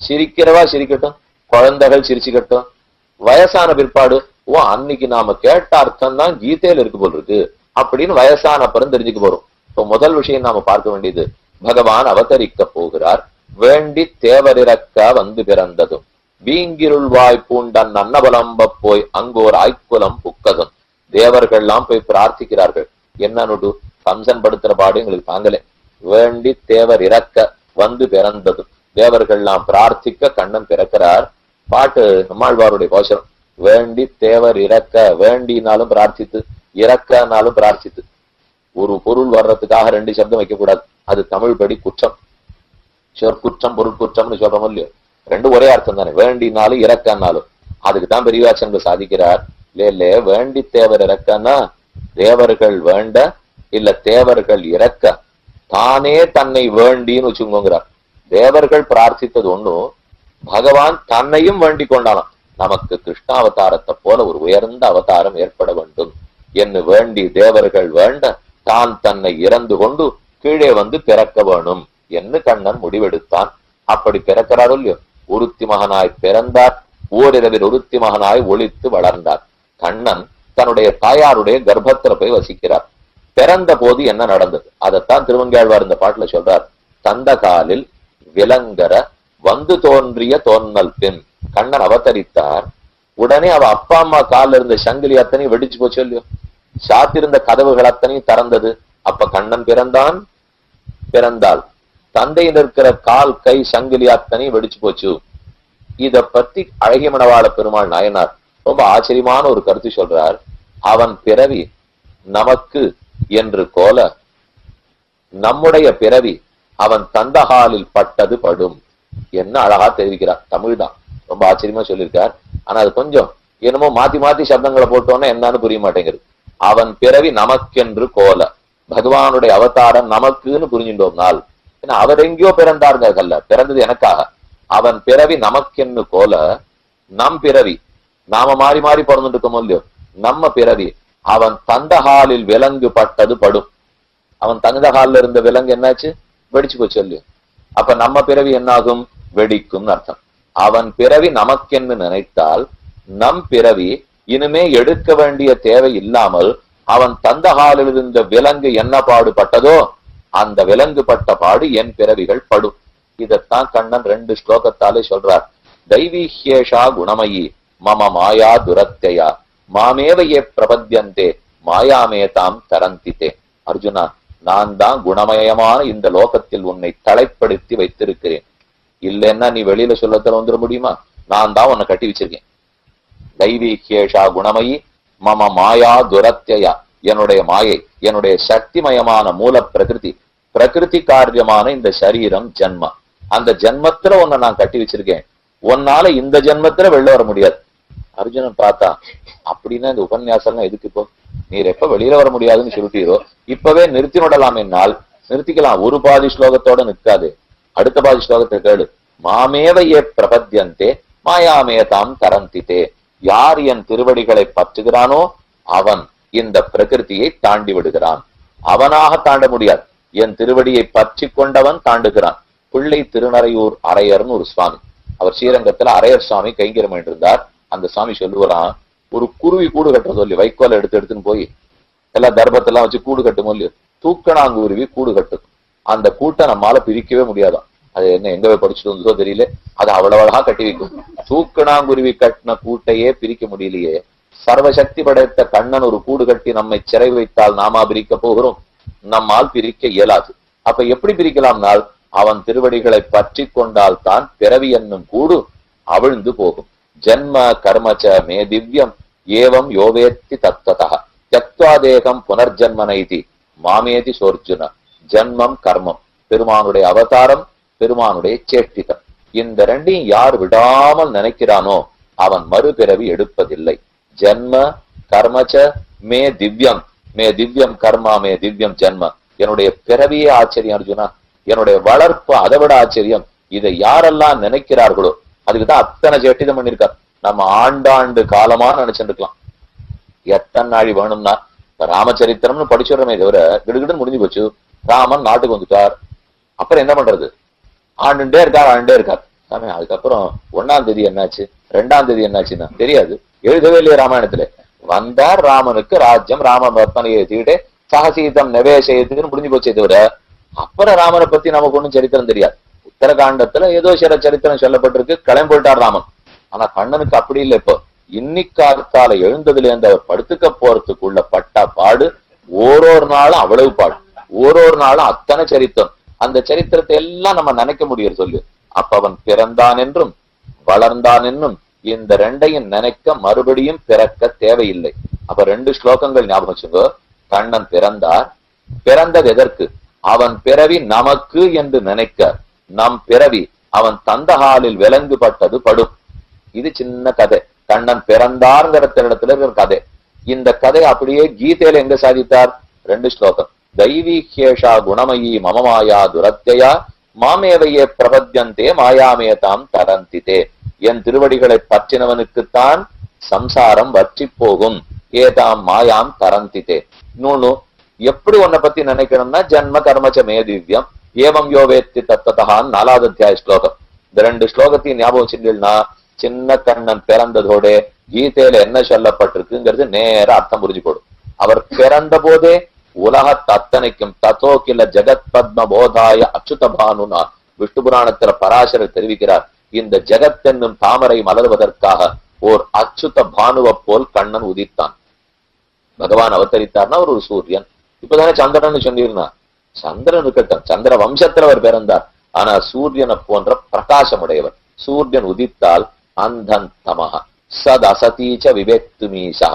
சிரிக்கிறவா சிரிக்கட்டும், குழந்தைகள் சிரிச்சுக்கட்டும், வயசான பிற்பாடு ஓ அன்னைக்கு நாம கேட்ட அர்த்தம் தான் கீதையில இருக்கு போல் இருக்கு அப்படின்னு வயசான அப்புறம் தெரிஞ்சுக்க போறோம். இப்போ முதல் விஷயம் நாம பார்க்க வேண்டியது, பகவான் அவதரிக்க போகிறார். வேண்டி தேவரிறக்க வந்து பிறந்ததும் வீங்கிருள்வாய் பூண்டன் அன்னபலம்ப போய் அங்கோர் ஆய்க்குலம் புக்கதும். தேவர்கள்லாம் போய் பிரார்த்திக்கிறார்கள். என்னன்னு கம்சன் படுத்துற பாடு எங்களுக்கு தாங்கலே. வேண்டி தேவர் இறக்க வந்து பிறந்ததும் தேவர்கள்லாம் பிரார்த்திக்க கண்ணன் பிறக்கிறார். பாட்டு நம்மாழ்வாருடைய கோஷம். வேண்டி தேவர் இறக்க, வேண்டினாலும் பிரார்த்தித்து, இறக்கனாலும் பிரார்த்தித்து. ஒரு பொருள் வர்றதுக்காக 2 சப்தம் வைக்கக்கூடாது, அது தமிழ் படி குற்றம். சொற்குற்றம் பொருட்குற்றம்னு சொல்றோம் இல்லையோ, 2 ஒரே அர்த்தம் தானே, வேண்டினாலும் இறக்கனாலும். அதுக்குதான் பெரியவாச்சங்க சாதிக்கிறார். இல்ல வேண்டி தேவர் இறக்கன்னா தேவர்கள் வேண்ட இல்ல தேவர்கள் இறக்க, தானே தன்னை வேண்டின்னு வச்சுக்கோங்கிறார். தேவர்கள் பிரார்த்தித்தது ஒண்ணும், பகவான் தன்னையும் வேண்டி கொண்டானாம். நமக்கு கிருஷ்ணாவதாரத்தை போல ஒரு உயர்ந்த அவதாரம் ஏற்பட வேண்டும் என்று வேண்டி தேவர்கள் வேண்ட தான் தன்னை இறந்து கொண்டு கீழே வந்து பிறக்க வேணும் என்று கண்ணன் முடிவெடுத்தான். அப்படி பிறக்கிறாரோ இல்லையோ, ஒருத்தி மகனாய் பிறந்தார். ஓரிரவில் ஒருத்தி மகனாய் ஒளித்து வளர்ந்தார். கண்ணன் தன்னுடைய தாயாருடைய கர்ப்பத்துல போய் வசிக்கிறார். பிறந்த போது என்ன நடந்தது அதைத்தான் திருவங்கியாழ்வார் இந்த பாட்டுல சொல்றார். தந்த காலில் விலங்கர வந்து தோன்றிய தோன்னல் பின். கண்ணன் அவதரித்தார். உடனே அவ அப்பா அம்மா காலில் இருந்த சங்கிலி அத்தனையும் வெடிச்சு போச்சு இல்லையோ, சாத்திருந்த கதவுகள் அத்தனையும் திறந்தது. அப்ப கண்ணன் பிறந்தாள். தந்தையில் இருக்கிற கால் கை சங்கிலி அத்தனையும் வெடிச்சு போச்சு. இத பத்தி அழகிய மணவாள பெருமாள் நாயனார் ரொம்ப ஆச்சரியமான ஒரு கருத்து சொல்றார். அவன் பிறவி நமக்கு என்று கோல நம்முடைய பிறவி அவன் தந்தகாலில் பட்டது படும். என்ன அழகா தெரிவிக்கிறார். தமிழ் தான், ரொம்ப ஆச்சரியமா சொல்லியிருக்கார். ஆனா அது கொஞ்சம் என்னமோ மாத்தி மாத்தி சப்தங்களை போட்டோன்னா என்னன்னு புரிய மாட்டேங்குது. அவன் பிறவி நமக்கென்று கோல, பகவானுடைய அவதாரம் நமக்குன்னு புரிஞ்சுட்டோம்னால், ஏன்னா அவர் எங்கேயோ பிறந்தாருங்கல்ல, பிறந்தது எனக்காக. அவன் பிறவி நமக்கென்னு கோல, நம் பிறவி நாம மாறி மாறி பிறந்துட்டு இருக்கோமோ இல்லையோ, நம்ம பிறவி அவன் தந்தகாலில் விலங்கு பட்டது படும். அவன் தந்தகாலில் இருந்த விலங்கு என்னாச்சு? வெடிச்சு போச்சு இல்லையோ. அப்ப நம்ம பிறவி என்னாகும்? வெடிக்கும் அர்த்தம். அவன் பிறவி நமக்கென்னு நினைத்தால் நம் பிறவி இனிமே எடுக்க வேண்டிய தேவை இல்லாமல் அவன் தந்த காலில் இருந்த விலங்கு என்ன பாடுபட்டதோ அந்த விலங்கு பட்ட பாடு என் பிறவிகள் படும். இதத்தான் கண்ணன் 2 ஸ்லோகத்தாலே சொல்றார். தைவீஹ்யேஷா குணமயி மம மாயா துரத்தையா மாமேவையே பிரபத்யந்தே மாயாமேதாம் தரந்தித்தே. அர்ஜுனா, நான் தான் குணமயமான இந்த லோகத்தில் உன்னை தலைப்படுத்தி வைத்திருக்கிறேன். இல்லைன்னா நீ வெளியில சொல்லத்துல வந்துட முடியுமா? நான் தான் உன்னை கட்டி வச்சிருக்கேன். தைவீஹ்யேஷா குணமயி மம மாயா துரத்தையா, என்னுடைய மாயை, என்னுடைய சக்திமயமான மூல பிரகிருதி, பிரகிருதி காரியமான இந்த சரீரம் ஜன்ம, அந்த ஜென்மத்துல உன்னை நான் கட்டி வச்சிருக்கேன். உன்னால இந்த ஜென்மத்துல வெளில வர முடியாது. அர்ஜுனன் பார்த்தா, அப்படின்னா இந்த உபன்யாசம் எதுக்கு? இப்போ நீர் எப்ப வெளியில வர முடியாதுன்னு சொல்லிட்டீரோ இப்பவே நிறுத்தி விடலாம். என்னால் நிறுத்திக்கலாம். ஒரு பாதி ஸ்லோகத்தோட நிற்காது, அடுத்த பாதி ஸ்லோகத்தை கேளு. மாமேவையே பிரபத்யந்தே மாயாமேதாம் தரந்தித்தே. யார் என் திருவடிகளை பற்றுகிறானோ அவன் இந்த பிரகிருதியை தாண்டி விடுகிறான். அவனாக தாண்ட முடியாது, என் திருவடியை பற்றி கொண்டவன் தாண்டுகிறான். பிள்ளை திருநறையூர் அரையர்னு ஒரு சுவாமி, அவர் ஸ்ரீரங்கத்துல அரையர் சுவாமி கைங்கரம் இருந்தார். அந்த சுவாமி சொல்லுவாராம், ஒரு குருவி கூடு கட்ட சொல்லி வைக்கோல எடுத்துன்னு போய் எல்லா தர்பத்தெல்லாம் வச்சு கூடு கட்டும் இல்லையோ, தூக்கணாங்குருவி கூடு கட்டும். அந்த கூட்டை நம்மால பிரிக்கவே முடியாதான். அது என்ன எங்க போய் படிச்சுட்டு வந்ததோ தெரியல, அது அவ்வளவு அழகா கட்டி வைக்கும். தூக்கணாங்குருவி கட்டின கூட்டையே பிரிக்க முடியலையே, சர்வசக்தி படைத்த கண்ணன் ஒரு கூடு கட்டி நம்மை சிறை வைத்தால் நாமா பிரிக்க போகிறோம்? நம்மால் பிரிக்க இயலாது. அப்ப எப்படி பிரிக்கலாம்னால், அவன் திருவடிகளை பற்றி கொண்டால் தான் பிறவி என்னும் கூடு அவிழ்ந்து போகும். ஜன்ம கர்மச்ச மே திவ்யம் ஏவம் யோவேத்தி தத்வதா த்யக்த்வா தேகம் புனர்ஜன்மனைதி மாமேதி சோர்ஜுன. ஜன்மம் கர்மம், பெருமானுடைய அவதாரம், பெருமானுடைய சேஷ்டிதம், இந்த ரெண்டையும் யார் விடாமல் நினைக்கிறானோ அவன் மறுபிறவி எடுப்பதில்லை. ஜன்ம கர்மச்ச மே திவ்யம், மே திவ்யம் கர்மா மே திவ்யம் ஜன்ம. என்னுடைய பிறவியே ஆச்சரியம் அர்ஜுனா, என்னுடைய வளர்ப்பு அதை விட ஆச்சரியம். இதை யாரெல்லாம் நினைக்கிறார்களோ அதுக்குதான் அத்தனை சேட்டிதம் பண்ணிருக்கார். நம்ம ஆண்டாண்டு காலமா நினைச்சிருக்கலாம். எத்தனை நாளி வேணும்னா ராமச்சரித்திரம்னு படிச்சுடுறமே தவிர கிடுகிடுன்னு முடிஞ்சு போச்சு. ராமன் நாட்டுக்கு வந்துட்டார், அப்புறம் என்ன பண்றது? ஆண்டுட்டே இருக்கார் சாமி. அதுக்கப்புறம் 1ஆம் தேதி என்னாச்சு, 2ஆம் தேதி என்னாச்சுன்னா தெரியாது, எழுதவே இல்லையே ராமாயணத்துல. வந்தார், ராமனுக்கு ராஜ்யம், ராம பத்மனை ஏற்றிக்கிட்டே சகசீதம் நெவேசயத்துக்குன்னு முடிஞ்சு போச்சே தவிர அப்புறம் ராமனை பத்தி நமக்கு ஒன்றும் சரித்திரம் தெரியாது. உத்தரகாண்டத்துல ஏதோ சில சரித்திரம் சொல்லப்பட்டிருக்கு, கிளம்பி போயிட்டார் ராமன். ஆனா கண்ணனுக்கு அப்படி இல்லை. இப்போ இன்னிக்கால எழுந்ததுல இருந்து அவர் படுத்துக்க போறதுக்குள்ள பட்ட பாடு ஓரொரு நாளும் அவ்வளவு பாடு, ஓரொரு நாளும் அத்தனை சரித்திரம். அந்த சரித்திரத்தை எல்லாம் நம்ம நினைக்க முடியும் சொல்லு. அப்ப அவன் பிறந்தான் என்றும் வளர்ந்தான் என்னும் இந்த ரெண்டையும் நினைக்க மறுபடியும் பிறக்க தேவையில்லை. அப்ப 2 ஸ்லோகங்கள் ஞாபகம் வச்சுங்க. கண்ணன் பிறந்தார், பிறந்தது எதற்கு? அவன் பிறவி நமக்கு என்று நினைக்க, நம் பிறவி அவன் தந்தகாலில் விலங்குபட்டது படும். இது சின்ன கதை, கண்ணன் பிறந்தார்ங்கிற இடத்துல இருக்கிற கதை. இந்த கதை அப்படியே கீதையில எங்க சாதித்தார்? 2 ஸ்லோகம். தைவீஹ்யேஷா குணமயி மம மாயா துரத்தையா மாமேவையே பிரபத்யந்தே மாயாமேதாம் தரந்தித்தே. என் திருவடிகளை பற்றினவனுக்குத்தான் சம்சாரம் வற்றி போகும். ஏதாம் மாயாம் தரந்தித்தே. இன்னொன்னு, எப்படி உன்னை பத்தி நினைக்கணும்னா ஜன்ம கர்மச்ச மே திவ்யம் ஏவம் யோவேத்தி தத்வதான் 4வது அத்தியாய ஸ்லோகம். இந்த 2 ஸ்லோகத்தையும் ஞாபகம் வச்சுட்டீங்கன்னா சின்ன கண்ணன் பிறந்ததோட கீதையில என்ன சொல்லப்பட்டிருக்குங்கிறது நேர அர்த்தம் புரிஞ்சு போடும். அவர் பிறந்த போதே உலகத்து அத்தனைக்கும் தத்தோ கில ஜெகத் பத்ம போதாய அச்சுத பானுனா விஷ்ணு புராணத்துல பராசரர் தெரிவிக்கிறார். இந்த ஜெகத் என்னும் தாமரை மலர்வதற்காக ஓர் அச்சுத பானுவை போல் கண்ணன் உதித்தான். பகவான் அவதரித்தார்னா அவர் ஒரு சூரியன். இப்பதானே சந்திரன் சொன்னீர்னா, சந்திரன் இருக்கட்டும், சந்திர வம்சத்துல அவர் பிறந்தார். ஆனா சூரியனை போன்ற பிரகாசமுடையவர். சூரியன் உதித்தால் அந்தன் தமக சத் அசதீச்ச விவேக்து மீசா.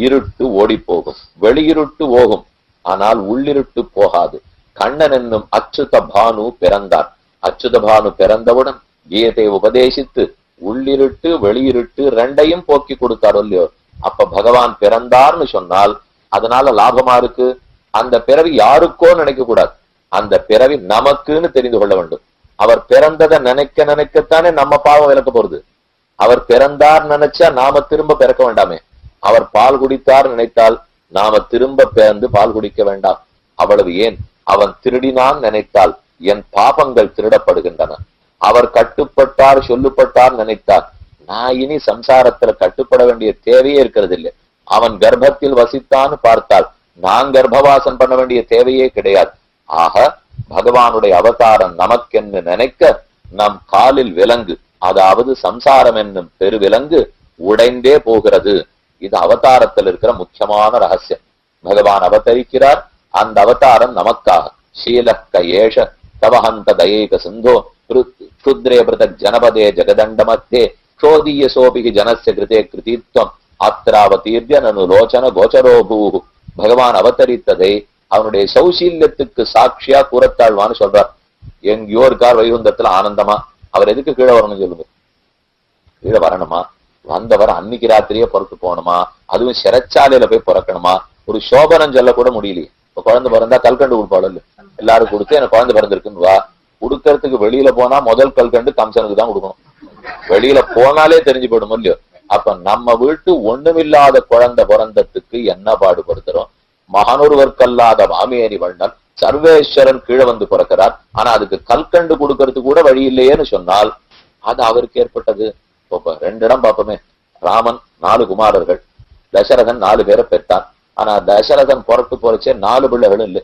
இருட்டு ஓடி போகும், வெளியிருட்டு போகும், ஆனால் உள்ளிருட்டு போகாது. கண்ணன் என்னும் அச்சுத பானு பிறந்தார். அச்சுத பானு பிறந்தவுடன் கீதை உபதேசித்து உள்ளிருட்டு வெளியிருட்டு 2ஐயும் போக்கி கொடுத்தாரோ இல்லையோ. அப்ப பகவான் பிறந்தார்னு சொன்னால் அதனால லாபமா இருக்கு. அந்த பிறவி யாருக்கோ நினைக்க கூடாது, அந்த பிறவி நமக்குன்னு தெரிந்து கொள்ள வேண்டும். அவர் பிறந்ததை நினைக்க நினைக்கத்தானே நம்ம பாவம் விளக்க போறது. அவர் பிறந்தார் நினைச்சா நாம திரும்ப பிறக்க வேண்டாமே. அவர் பால் குடித்தார் நினைத்தால் நாம திரும்ப பிறந்து பால் குடிக்க வேண்டாம். அவ்வளவு ஏன், அவன் திருடினான் நினைத்தால் என் பாபங்கள் திருடப்படுகின்றன. அவர் கட்டுப்பட்டார், சொல்லப்பட்டார் நினைத்தார். நான் இனி சம்சாரத்துல கட்டுப்பட வேண்டிய தேவையே இருக்கிறது இல்லை. அவன் கர்ப்பத்தில் வசித்தான்னு பார்த்தால் நான் கர்ப்பவாசம் பண்ண வேண்டிய தேவையே கிடையாது. ஆக பகவானுடைய அவதாரம் நமக்கென்று நினைக்க நம் காலில் விலங்கு, அதாவது சம்சாரம் என்னும் பெருவிலங்கு உடைந்தே போகிறது. இது அவதாரத்தில் இருக்கிற முக்கியமான ரகசியம். பகவான் அவதரிக்கிறார், அந்த அவதாரம் நமக்காக. ஷீலக்க ஏஷ தவஹந்த தயேக சிந்தோ க்ஷுத்ரே பிரதக் ஜனபதே ஜெகதண்டமத்தே க்ஷோதீய சோபிகி ஜனஸ்ய கிருதே கிருதித்வம் அத்ராவதீர்ய நனு லோச்சன கோச்சரோபூ. பகவான் அவதரித்ததை அவனுடைய சௌசீல்யத்துக்கு சாட்சியா கூறத்தாழ்வான்னு சொல்றார். எங்கேயோ இருக்கார் வைகுந்தத்துல ஆனந்தமா, அவர் எதுக்கு கீழே வரணும்னு சொல்லுங்க. கீழே வரணுமா? வந்தவர் அன்னைக்கு ராத்திரியே பொறுத்து போகணுமா? அதுவும் சிறைச்சாலையில போய் பிறக்கணுமா? ஒரு சோபனம் சொல்ல கூட முடியலையே. இப்ப குழந்தை பிறந்தா கல்கண்டு கொடுப்பாள், எல்லாரும் கொடுத்து எனக்கு குழந்தை பிறந்திருக்குன்னு வா. கொடுக்கறதுக்கு வெளியில போனா முதல் கல்கண்டு கம்சனுக்கு தான் கொடுக்கணும். வெளியில போனாலே தெரிஞ்சு போயிடும் இல்லையோ. அப்ப நம்ம வீட்டு ஒண்ணுமில்லாத குழந்தை பிறந்ததுக்கு என்ன பாடுபடுத்துறோம்? மகனொருவர்க்கல்லாத மாமேரி வண்ணன் சர்வேஸ்வரன் கீழே வந்து பிறக்கிறார். ஆனா அதுக்கு கல்கண்டு கொடுக்கறது கூட வழி இல்லையேன்னு சொன்னால் அது அவருக்கு ஏற்பட்டது. இப்ப 2 இடம் பார்ப்போமே. ராமன் 4 குமாரர்கள், தசரதன் 4 பேரை பெற்றான். ஆனா தசரதன் புறத்து போறச்சே 4 பிள்ளைகளும் இல்லை.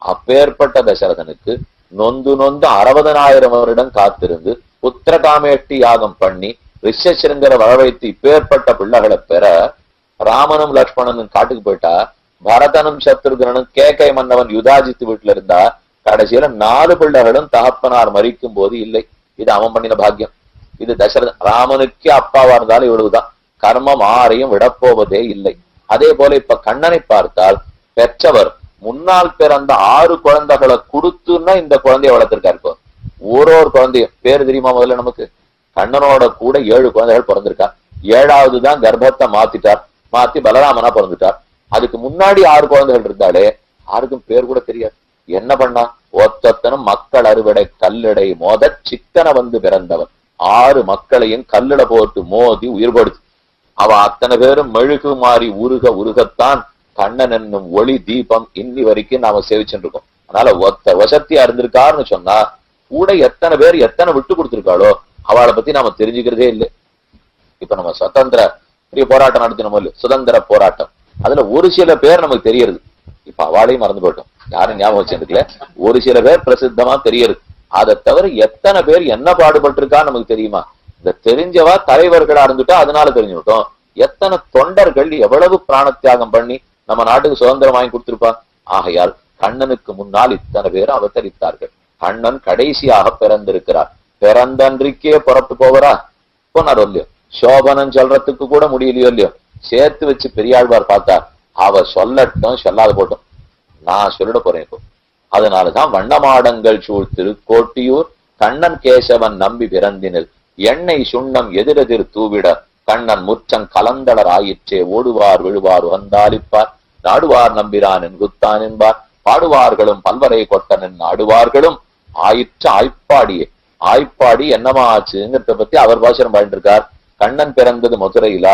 அப்பேற்பட்ட தசரதனுக்கு நொந்து 60,000 வருடம் காத்திருந்து புத்திரகாமேஷ்டி யாகம் பண்ணி ரிஷசிருங்கரை வர வைத்து இப்பேற்பட்ட பிள்ளைகளை பெற ராமனும் லக்ஷ்மணனும் காட்டுக்கு போயிட்டா, பரதனும் சத்ருகனும் கேகை மன்னவன் யுதாஜித்து வீட்டுல இருந்தா, கடைசியில 4 பிள்ளைகளும் தகப்பனார் மறிக்கும் போது இல்லை. இது அவன் பண்ணின பாக்கியம். இது தசரதன். ராமனுக்கே அப்பாவா இருந்தாலும் இவ்வளவுதான். கர்மம் ஆரையும் விடப்போவதே இல்லை. அதே போல இப்ப கண்ணனை பார்த்தால் பெற்றவர் முன்னால் பிறந்த 6 குழந்தைகளை கொடுத்துன்னா இந்த குழந்தைய வளர்த்திருக்காரு. ஒரு குழந்தையும் பேர் தெரியுமா? முதல்ல நமக்கு கண்ணனோட கூட 7 குழந்தைகள் பிறந்திருக்கா. 7வது தான் கர்ப்பத்தை மாத்தி பலராமனா பிறந்துட்டார். அதுக்கு முன்னாடி 6 குழந்தைகள் இருந்தாலே யாருக்கும் பேர் கூட தெரியாது. என்ன பண்ணா? ஒத்தத்தனும் மக்கள் அறுவடை கல்லிடை மோத சிக்கன வந்து பிறந்தவன். 6 மக்களையும் கல்லிட போட்டு மோதி உயிர்படுத்து. அவ அத்தனை பேரும் மெழுகு மாறி உருகத்தான் கண்ணன் என்னும் ஒளி தீபம் இன்னி வரைக்கும் நாம சேவிச்சுட்டு இருக்கோம். அதனால ஒத்த வசத்தியா இருந்திருக்காருன்னு சொன்னா கூட எத்தனை பேர் எத்தனை விட்டு கொடுத்திருக்காளோ அவளை பத்தி நாம தெரிஞ்சுக்கிறதே இல்லை. இப்ப நம்ம சுதந்திர போராட்டம் நடத்தினோம் இல்ல, சுதந்திர போராட்டம், அதுல ஒரு சில பேர் நமக்கு தெரியறது. இப்ப அவளையும் மறந்து போயிட்டோம், யாரும் ஞாபகம் வச்சிருக்கல. ஒரு சில பேர் பிரசித்தமா தெரியறது. அதை தவிர எத்தனை பேர் என்ன பாடுபட்டிருக்கான்னு நமக்கு தெரியுமா? இந்த தெரிஞ்சவா தலைவர்களா இருந்துட்டா அதனால தெரிஞ்சுட்டோம். எத்தனை தொண்டர்கள் எவ்வளவு பிராண தியாகம் பண்ணி நம்ம நாட்டுக்கு சுதந்திரம் வாங்கி கொடுத்திருப்பா. ஆகையால் கண்ணனுக்கு முன்னால் இத்தனை பேர் அவதரித்தார்கள். கண்ணன் கடைசியாக பிறந்திருக்கிறார். பிறந்தன்றைக்கே புறத்து போவரா போனார் இல்லையோ. சோபனம் சொல்றதுக்கு கூட முடியலையோ இல்லையோ. சேர்த்து வச்சு பெரியாழ்வார் பார்த்தார். அவ சொல்லட்டும், சொல்லாத போட்டோம், நான் சொல்லிட போறேன் இப்போ. அதனாலதான் வண்ணமாடங்கள் சூழ் திருக்கோட்டியூர் கண்ணன் கேசவன் நம்பி பிறந்தினில் எண்ணெய் சுண்ணம் எதிரெதிர் தூவிட கண்ணன் முற்றங் கலந்தளர் ஆயிற்றே ஓடுவார் விழுவார் உகந்தாளிப்பார் நாடுவார் நம்பிரான் என்குத்தான் என்பார் பாடுவார்களும் பல்வரை கொட்டனின் நாடுவார்களும் ஆயிற்று ஆய்ப்பாடியே. ஆய்ப்பாடி என்னமா ஆச்சுங்கிறத பத்தி அவர் பாசனம் பாடிட்டு இருக்கார். கண்ணன் பிறந்தது மதுரையிலா,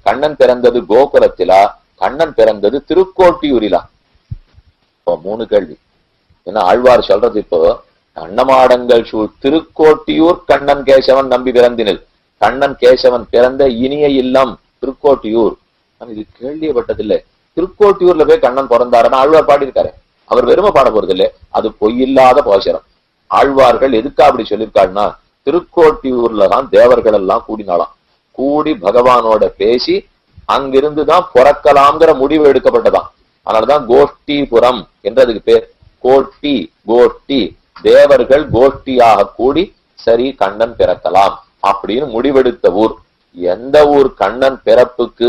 கண்ணன் பிறந்தது கோகுலத்திலா, கண்ணன் பிறந்தது திருக்கோட்டியூரிலா? இப்போ 3 கேள்வி. ஏன்னா ஆழ்வார் சொல்றது இப்போ கண்ணமாடங்கள் சூழ் திருக்கோட்டியூர் கண்ணன் கேசவன் நம்பி பிறந்தினில். கண்ணன் கேசவன் பிறந்த இனிய இல்லம் திருக்கோட்டியூர். இது கேள்விப்பட்டதில்லை. திருக்கோட்டியூர்ல போய் கண்ணன் பிறந்தாருன்னா ஆழ்வார் பாடியிருக்காரு. அவர் வெறுமை பாட போறது இல்லை, அது பொய்யில்லாத பாசனம். ஆழ்வார்கள் எதுக்கா அப்படி சொல்லியிருக்காருன்னா, திருக்கோட்டியூர்ல தான் தேவர்கள் எல்லாம் கூடினாலாம். கூடி பகவானோட பேசி அங்கிருந்துதான் பிறக்கலாம்ங்கிற முடிவு எடுக்கப்பட்டதான். அதனாலதான் கோஷ்டிபுரம் என்றதுக்கு பேர். கோட்டி கோஷ்டி, தேவர்கள் கோஷ்டியாக கூடி சரி கண்ணன் பிறக்கலாம் அப்படின்னு முடிவெடுத்த ஊர். எந்த ஊர் கண்ணன் பிறப்புக்கு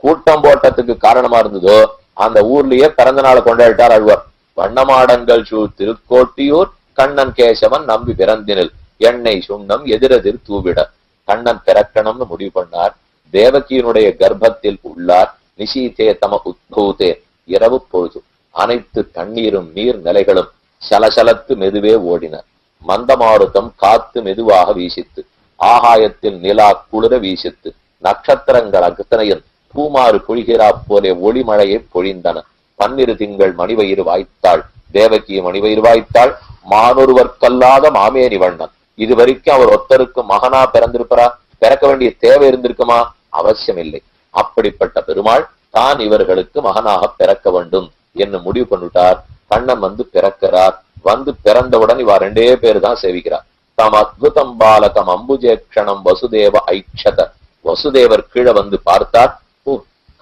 கூட்டம் போட்டத்துக்கு காரணமா இருந்ததோ அந்த ஊர்லயே பிறந்த நாளை கொண்டாடிட்டார் ஆழ்வார். வண்ணமாடங்கள் சூழ் திருக்கோட்டியூர் கண்ணன் கேசவன் நம்பி பிறந்தினில் எண்ணெய் சுண்ணம் எதிரெதிர் தூவிட. கண்ணன் பிறக்கணும்னு முடிவு பண்ணார். தேவகியினுடைய கர்ப்பத்தில் உள்ளார். நிஷீதே தம உத்பூதே, இரவு பொழுது அனைத்து தண்ணீரும் நீர் நிலைகளும் சலசலத்து மெதுவே ஓடின. மந்தமாருதம் காத்து மெதுவாக வீசித்து, ஆகாயத்தில் நிலா குளிர வீசித்து, நட்சத்திரங்கள் அத்தனையும் பூமாறு பொழிகிறா போலே ஒளிமழையை பொழிந்தன. பன்னிரு திங்கள் மணிவயிறு வாய்த்தாள், தேவகி மணிவயிறு வாய்த்தாள், மானொருவர்க்கல்லாத மாமேனி வண்ணன். இது வரைக்கும் அவர் ஒருத்தருக்கு மகனா பிறந்திருப்பாரா? பிறக்க வேண்டிய தேவை இருந்திருக்குமா? அவசியம் இல்லை. அப்படிப்பட்ட பெருமாள் தான் இவர்களுக்கு மகனாக பிறக்க வேண்டும் என்று முடிவு பண்ணிட்டார். கண்ணன் வந்து பிறக்கிறார். வந்து பிறந்தவுடன் இவா ரெண்டே பேரு தான் சேவிக்கிறார். தம் அத்புதம் பாலகம் அம்புஜேக்ஷணம் வசுதேவ ஐக்ஷத. வசுதேவர் கீழே வந்து பார்த்தார். ஓ,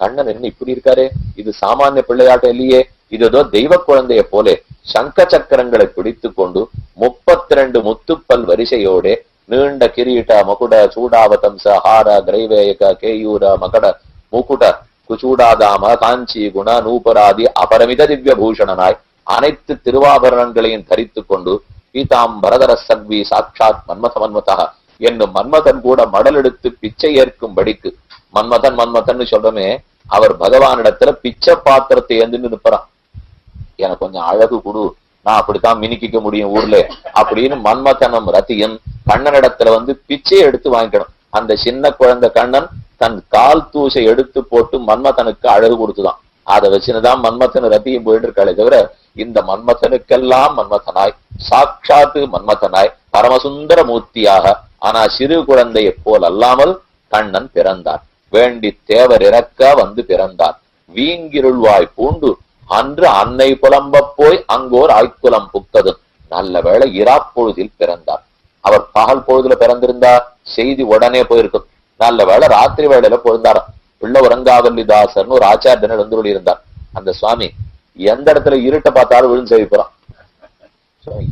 கண்ணன் என்ன இப்படி இருக்காரே, இது சாமானிய பிள்ளையாட்டம் இல்லையே, இது ஏதோ தெய்வ குழந்தைய போலே சங்க சக்கரங்களை பிடித்து கொண்டு 32 முத்துப்பல் வரிசையோட நீண்ட கிரீட மகுட சூடாவதம்ச ஹார கிரைவேயக கேயூர மகட முகுட குச்சூடாதாம காஞ்சி குண நூபராதி அபரமித திவ்ய பூஷணனாய் அனைத்து திருவாபரணங்களையும் தரித்து கொண்டு பீதாம்பரதர சக்வி சாட்சாத் மன்மத மன்மதா என்னும் மன்மதன் கூட மடல் எடுத்து பிச்சை ஏற்கும்படிக்கு, மன்மதன் மன்மதன் சொல்றமே, அவர் பகவானிடத்துல பிச்சை பாத்திரத்தை ஏந்து நிற்கிறான். எனக்கு கொஞ்சம் அழகு கொடு, நான் அப்படித்தான் மினிக்கிக்க முடியும் ஊர்ல அப்படின்னு மன்மதனும் ரத்தியும் கண்ணனிடத்துல வந்து பிச்சையை எடுத்து வாங்கிக்கணும். அந்த சின்ன குழந்தை கண்ணன் தன் கால் தூசை எடுத்து போட்டு மன்மதனுக்கு அழகு கொடுத்துதான். அதை வச்சுதான் மன்மதன் ரத்தியும் போயிட்டு இருக்காளே தவிர, இந்த மன்மதனுக்கெல்லாம் மன்மதனாய், சாட்சாத்து மன்மதனாய், பரமசுந்தர மூர்த்தியாக, ஆனா சிறு குழந்தையை போல் அல்லாமல் கண்ணன் பிறந்தார். வேண்டி தேவர் இறக்க வந்து பிறந்தார். வீங்கிருள்வாய் பூண்டு அன்று அன்னை புலம்ப போய் அங்கோர் ஆய்க்குலம் புக்கதும். நல்ல வேளை இராப்பொழுதில் பிறந்தார். அவர் பகல் பொழுதுல பிறந்திருந்தா செய்தி உடனே போயிருக்கும். நல்ல வேளை ராத்திரி வேளையில பிறந்தாராம். பிள்ளை உறங்காவல்லிதாசர்னு ஒரு ஆச்சாரியன் எழுந்துள்ளி இருந்தார். அந்த சுவாமி எந்த இடத்துல இருட்டை பார்த்தாலும் விழுந்து சேவிக்கிறான்.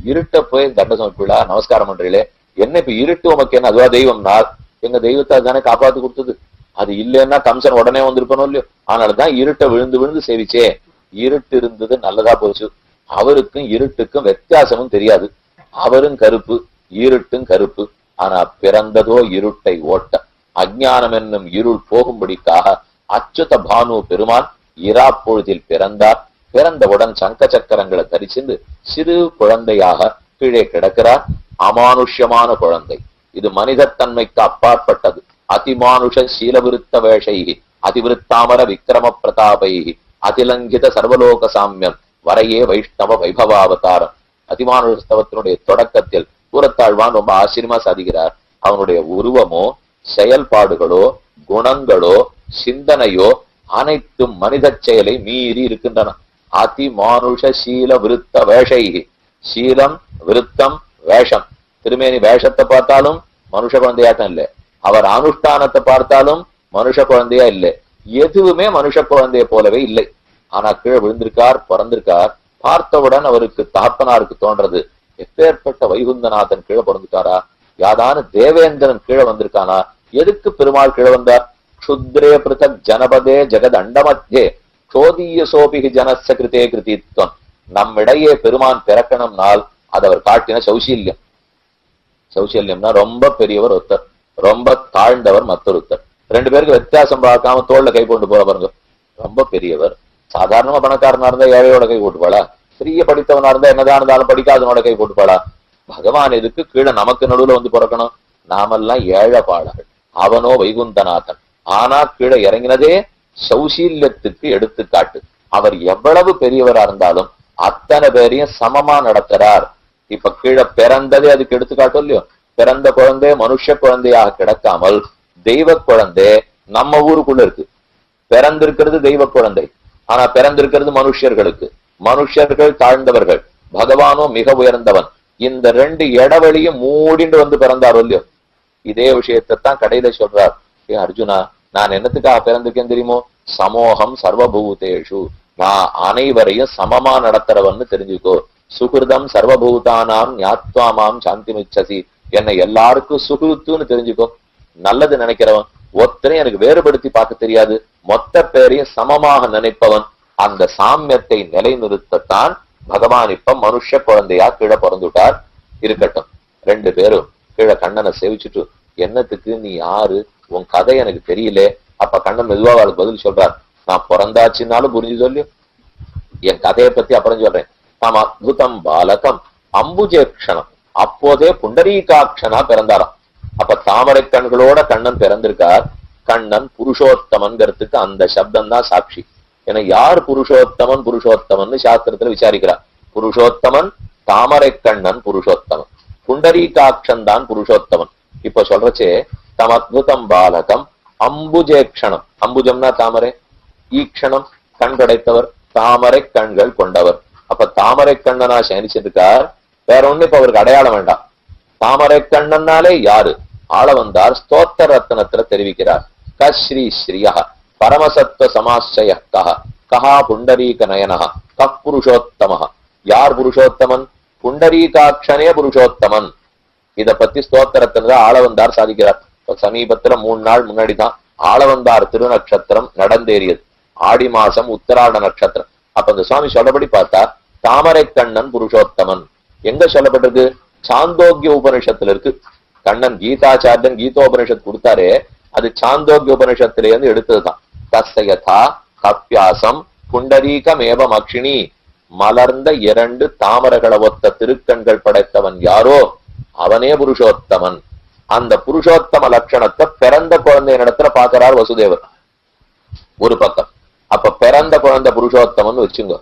இருட்ட போய் தண்ட சமைப்பிள்ளா நமஸ்காரம் பண்றீங்களே, என்ன இப்ப இருட்டு உமக்கு என்ன, அதுவா தெய்வம்னால் எங்க தெய்வத்தை தானே காப்பாத்து கொடுத்தது, அது இல்லைன்னா கம்சன் உடனே வந்திருக்கணும் இல்லையோ, ஆனால்தான் இருட்டை விழுந்து விழுந்து சேவிச்சே. இருட்டு இருந்தது நல்லதா போச்சு. அவருக்கும் இருட்டுக்கும் வித்தியாசமும் தெரியாது. அவரும் கருப்பு, இருட்டும் கருப்பு. ஆனா பிறந்ததோ இருட்டை ஓட்ட, அஞ்ஞானம் என்னும் இருள் போகும்படிக்காக அச்சுத பானு பெருமான் இராப்பொழுதில் பிறந்தார். பிறந்தவுடன் சங்க சக்கரங்களை தரிசிந்து சிறு குழந்தையாக கீழே கிடக்கிறார். அமானுஷ்யமான குழந்தை. இது மனிதத்தன்மைக்கு அப்பாற்பட்டது. அதிமானுஷ சீலவிருத்த வேஷை அதிவிருத்தாமர விக்கிரம பிரதாபை அதிலங்கித சர்வலோக சாமியம் வரையே வைஷ்ணவ வைபவாவதாரம். அதிமானுஷத்தவத்தினுடைய தொடக்கத்தில் கூறத்தாழ்வான் ரொம்ப ஆச்சரியமா சாதிக்கிறார். அவனுடைய உருவமோ செயல்பாடுகளோ குணங்களோ சிந்தனையோ அனைத்தும் மனித செயலை மீறி இருக்கின்றன. அதிமானுஷ சீல விருத்த வேஷை. சீலம் விருத்தம் வேஷம். திருமேனி வேஷத்தை பார்த்தாலும் மனுஷ குழந்தையாட்டம் இல்லை, அவர் அனுஷ்டானத்தை பார்த்தாலும் மனுஷ குழந்தையா இல்லை, எதுவுமே மனுஷ குழந்தைய போலவே இல்லை. ஆனா கீழே விழுந்திருக்கார், பிறந்திருக்கார். பார்த்தவுடன் அவருக்கு தகப்பனாருக்கு தோன்றது, எப்பேற்பட்ட வைகுந்தநாதன் கீழே பிறந்துட்டாரா, யாதான தேவேந்திரன் கீழே வந்திருக்கானா, எதுக்கு பெருமாள் கீழே வந்தார்? க்ஷுத்ரே பிருதக் ஜனபதே ஜெகத் அண்டமத்தியே சோதிய சோபிகி ஜனச கிருதே கிருதித்வம். நம்மிடையே பெருமான் பிறக்கணும்னால் அது அவர் காட்டின சௌசீல்யம். சௌசல்யம்னா ரொம்ப பெரியவர் ஒருத்தர், ரொம்ப தாழ்ந்தவர் மற்றொருத்தர். ரெண்டு பேருக்கு வித்தியாசம் பார்க்காம தோல்ல கை போட்டு போற பாருங்க. ரொம்ப பெரியவர், சாதாரணமா பணக்காரனா இருந்தா ஏழையோட கை போட்டுப்பாளா, பெரிய படித்தவனா இருந்தா என்னதான் இருந்தாலும் படிக்காதனோட கை போட்டுப்பாளா? பகவான் எதுக்கு கீழே நமக்கு நடுவுல வந்து பிறக்கணும்? நாமெல்லாம் ஏழை பாடகள், அவனோ வைகுந்தநாதன். ஆனா கீழே இறங்கினதே சௌசீல்யத்துக்கு எடுத்துக்காட்டு. அவர் எவ்வளவு பெரியவரா இருந்தாலும் அத்தனை பேரையும் சமமா நடத்துறார். இப்ப கீழே பிறந்ததே அதுக்கு எடுத்துக்காட்டும் இல்லையோ. பிறந்த குழந்தை மனுஷ குழந்தையாக கிடக்காமல் தெய்வ குழந்தை நம்ம ஊருக்குள்ள இருக்கு. பிறந்திருக்கிறது தெய்வ குழந்தை, ஆனா பிறந்திருக்கிறது மனுஷர்களுக்கு. மனுஷர்கள் தாழ்ந்தவர்கள், பகவானோ மிக உயர்ந்தவன். இந்த ரெண்டு இடவெளியும் மூடிண்டு வந்து பிறந்தாரோ இல்லையோ. இதே விஷயத்தான் கடையில சொல்றார், ஏ அர்ஜுனா, நான் என்னத்துக்காக பிறந்திருக்கேன் தெரியுமோ? சமோகம் சர்வபூதேஷு, நான் அனைவரையும் சமமா நடத்துறவன்னு தெரிஞ்சுக்கோ. சுகிருதம் சர்வபூதானாம் ஞாத்வாமாம் சாந்தி மிச்சசி, என்னை எல்லாருக்கும் சுகிருத்துன்னு தெரிஞ்சுக்கோ. நல்லது நினைக்கிறவன், ஒத்தனையும் எனக்கு வேறுபடுத்தி பார்க்க தெரியாது, மொத்த பேரையும் சமமாக நினைப்பவன். அந்த சாமியத்தை நிலைநிறுத்தத்தான் பகவான் இப்ப மனுஷ குழந்தையா கீழே பிறந்துட்டார். இருக்கட்டும், ரெண்டு பேரும் கீழே கண்ணனை சேவிச்சுட்டு, என்னத்துக்கு நீ யாரு, உன் கதை எனக்கு தெரியல. அப்ப கண்ணன் மெதுவா அவளுக்கு பதில் சொல்றார், நான் பிறந்தாச்சுன்னாலும் புரிஞ்சு சொல்லு, என் கதையை பத்தி அப்புறம் சொல்றேன். தாம் அத்புதம் பாலகம் அம்புஜேக்ஷணம், அப்போதே புண்டரீகாட்சனா பிறந்தாராம். அப்ப தாமரை கண்களோட கண்ணன் பிறந்திருக்கார். கண்ணன் புருஷோத்தமன்கிறதுக்கு அந்த சப்தம் தான் சாட்சி. என யார் புருஷோத்தமன் புருஷோத்தமன் சாஸ்திரத்துல விசாரிக்கிறார். புருஷோத்தமன் தாமரை கண்ணன் புருஷோத்தமன், புண்டரீகாட்சன் தான் புருஷோத்தமன். இப்ப சொல்றச்சே தம் அத்புதம் பாலகம் அம்புஜேக்ஷணம், அம்புஜம்னா தாமரை, ஈக்ஷணம் கண் படைத்தவர், தாமரை கண்கள் கொண்டவர். அப்ப தாமரை கண்ணனா சயனிச்சிருக்கார். வேற ஒண்ணு இப்ப அவருக்கு அடையாளம் வேண்டாம். தாமரை கண்ணன்னாலே யாரு? ஆள வந்தார் ஸ்தோத்திர ரத்னத்துல தெரிவிக்கிறார். கஸ்ரீ ஸ்ரீயா பரமசத்வ சமாசய கஹா புண்டரீக நயன கப்புருஷோத்தம. யார் புருஷோத்தமன்? புண்டரீகாட்சனே புருஷோத்தமன். இத பத்தி ஸ்தோத்திரத்துல ஆளவந்தார் சாதிக்கிறார். சமீபத்துல 3 நாள் முன்னாடிதான் ஆளவந்தார் திருநட்சத்திரம் நடந்தேறியது. ஆடி மாசம் உத்தராட நட்சத்திரம். அப்ப இந்த சுவாமி சொல்லபடி பார்த்தா தாமரை கண்ணன் புருஷோத்தமன். எங்க சொல்லப்பட்டிருக்கு? சாந்தோக்கிய உபனிஷத்துல இருக்கு. கண்ணன் கீதாச்சாரியன் கீதோபனிஷத் கொடுத்தாரே, அது சாந்தோக்கிய உபனிஷத்திலேருந்து எடுத்ததுதான். தஸ்யதா கப்பியாசம் புண்டரீகமேவ மக்ஷினி. மலர்ந்த 2 தாமரைகளை ஒத்த திருக்கண்கள் படைத்தவன் யாரோ அவனே புருஷோத்தமன். அந்த புருஷோத்தம லட்சணத்தை பிறந்த குழந்தைய இடத்துல பாக்குறார் வசுதேவர் ஒரு பக்கம். அப்ப பிறந்த குழந்தை புருஷோத்தமன் வச்சுங்க.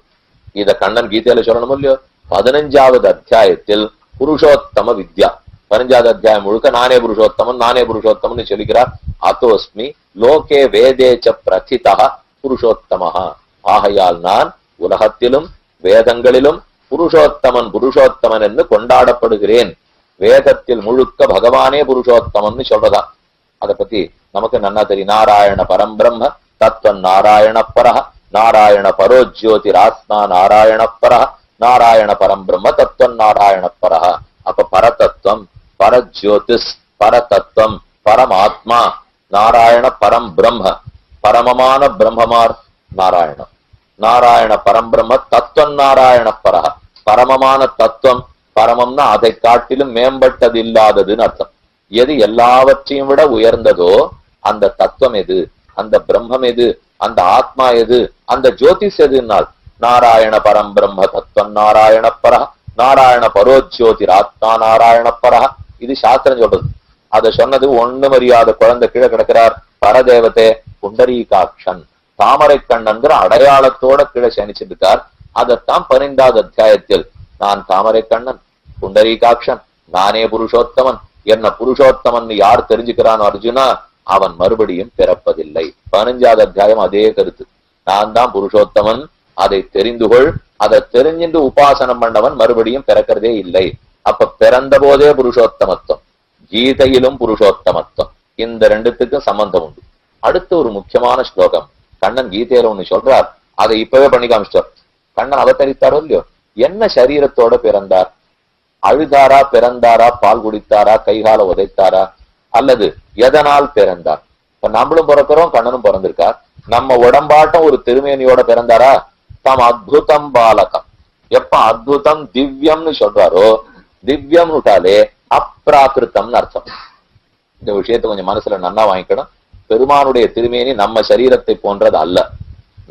இத கண்ணன் கீதையில சொல்லணும் இல்லையோ? 15வது அத்தியாயத்தில் புருஷோத்தம வித்யா, 15வது அத்தியாயம் முழுக்க நானே புருஷோத்தமன் நானே புருஷோத்தமன் சொல்லிக்கிறார். அத்தோஸ்மி லோகே வேதேச்ச பிரதிதா புருஷோத்தமஹா. ஆகையால் நான் உலகத்திலும் வேதங்களிலும் புருஷோத்தமன் புருஷோத்தமன் என்று கொண்டாடப்படுகிறேன். வேதத்தில் முழுக்க பகவானே புருஷோத்தமன் சொல்றதா. அதை பத்தி நமக்கு நன்னா தெரியும். நாராயண பரம்பிரம்ம தத்துவம் நாராயண பரஹ, நாராயண பரோஜ்யோதிராத்மா நாராயண பரஹ, நாராயண பரம்பிரம்ம தத்துவம் நாராயண பரஹ. அப்ப பரதத்துவம், பரஜோதிஷ், பரதத்துவம், பரமாத்மா நாராயண பரம் பிரம்ம. பரமமான பிரம்மமார் நாராயணம். நாராயண பரம்பிரம்ம தத்துவம் நாராயண பரஹ. பரமமான தத்துவம், பரமம்னா அதை காட்டிலும் மேம்பட்டது இல்லாததுன்னு அர்த்தம். எது எல்லாவற்றையும் விட உயர்ந்ததோ அந்த தத்துவம் எது, அந்த பிரம்மம் எது, அந்த ஆத்மா எது, அந்த ஜோதிஷ் எதுனால் நாராயண பரம்பிரம்ம தத்துவம் நாராயண பரஹ, நாராயண பரோஜ்யோதிர் ஆத்மா நாராயண பரஹ. இது சாஸ்திரம் சொல்றது. அதை சொன்னது ஒண்ணு மரியாத குழந்தை கீழே கிடக்கிறார். பரதேவதே புண்டரீகாட்சன் தாமரை கண்ணன்கிற அடையாளத்தோட கீழே சயனிச்சிட்டு இருக்கார். அதைத்தான் 15வது அத்தியாயத்தில் நான் தாமரை கண்ணன் புண்டரீகாட்சன் நானே புருஷோத்தமன், என்ன புருஷோத்தமன் யார் தெரிஞ்சுக்கிறான் அர்ஜுனா, அவன் மறுபடியும் பிறப்பதில்லை. 15வது அத்தியாயம் அதே கருத்து. நான் தான் புருஷோத்தமன், அதை தெரிந்துகொள். அதை தெரிஞ்சின்று உபாசனம் பண்ணவன் மறுபடியும் பிறக்கிறதே இல்லை. அப்ப பிறந்த போதே புருஷோத்தமத்துவம், கீதையிலும் புருஷோத்தமத்துவம், இந்த 2த்துக்கும் சம்பந்தம் உண்டு. அடுத்து ஒரு முக்கியமான ஸ்லோகம் கண்ணன் கீதையில ஒண்ணு சொல்றார். அதை இப்பவே பண்ணி காமிச்சிட்டார். கண்ணன் அவதரித்தாரோ இல்லையோ, என்ன சரீரத்தோட பிறந்தார்? அழுதாரா, பிறந்தாரா, பால் குடித்தாரா, கைகால உதைத்தாரா, அல்லது எதனால் பிறந்தார்? இப்ப நம்மளும் பிறக்கிறோம், கண்ணனும் பிறந்திருக்கார். நம்ம உடம்பாட்டம் ஒரு திருமேனியோட பிறந்தாரா? தம் அத்புதம் பாலகம். எப்ப அத்புதம் திவ்யம்னு சொல்றாரோ, திவ்யம் விட்டாலே அப்ராகிருத்தம்னு அர்த்தம். இந்த விஷயத்தை கொஞ்சம் மனசுல நன்னா வாங்கிக்கணும். பெருமானுடைய திருமேனி நம்ம சரீரத்தை போன்றது அல்ல.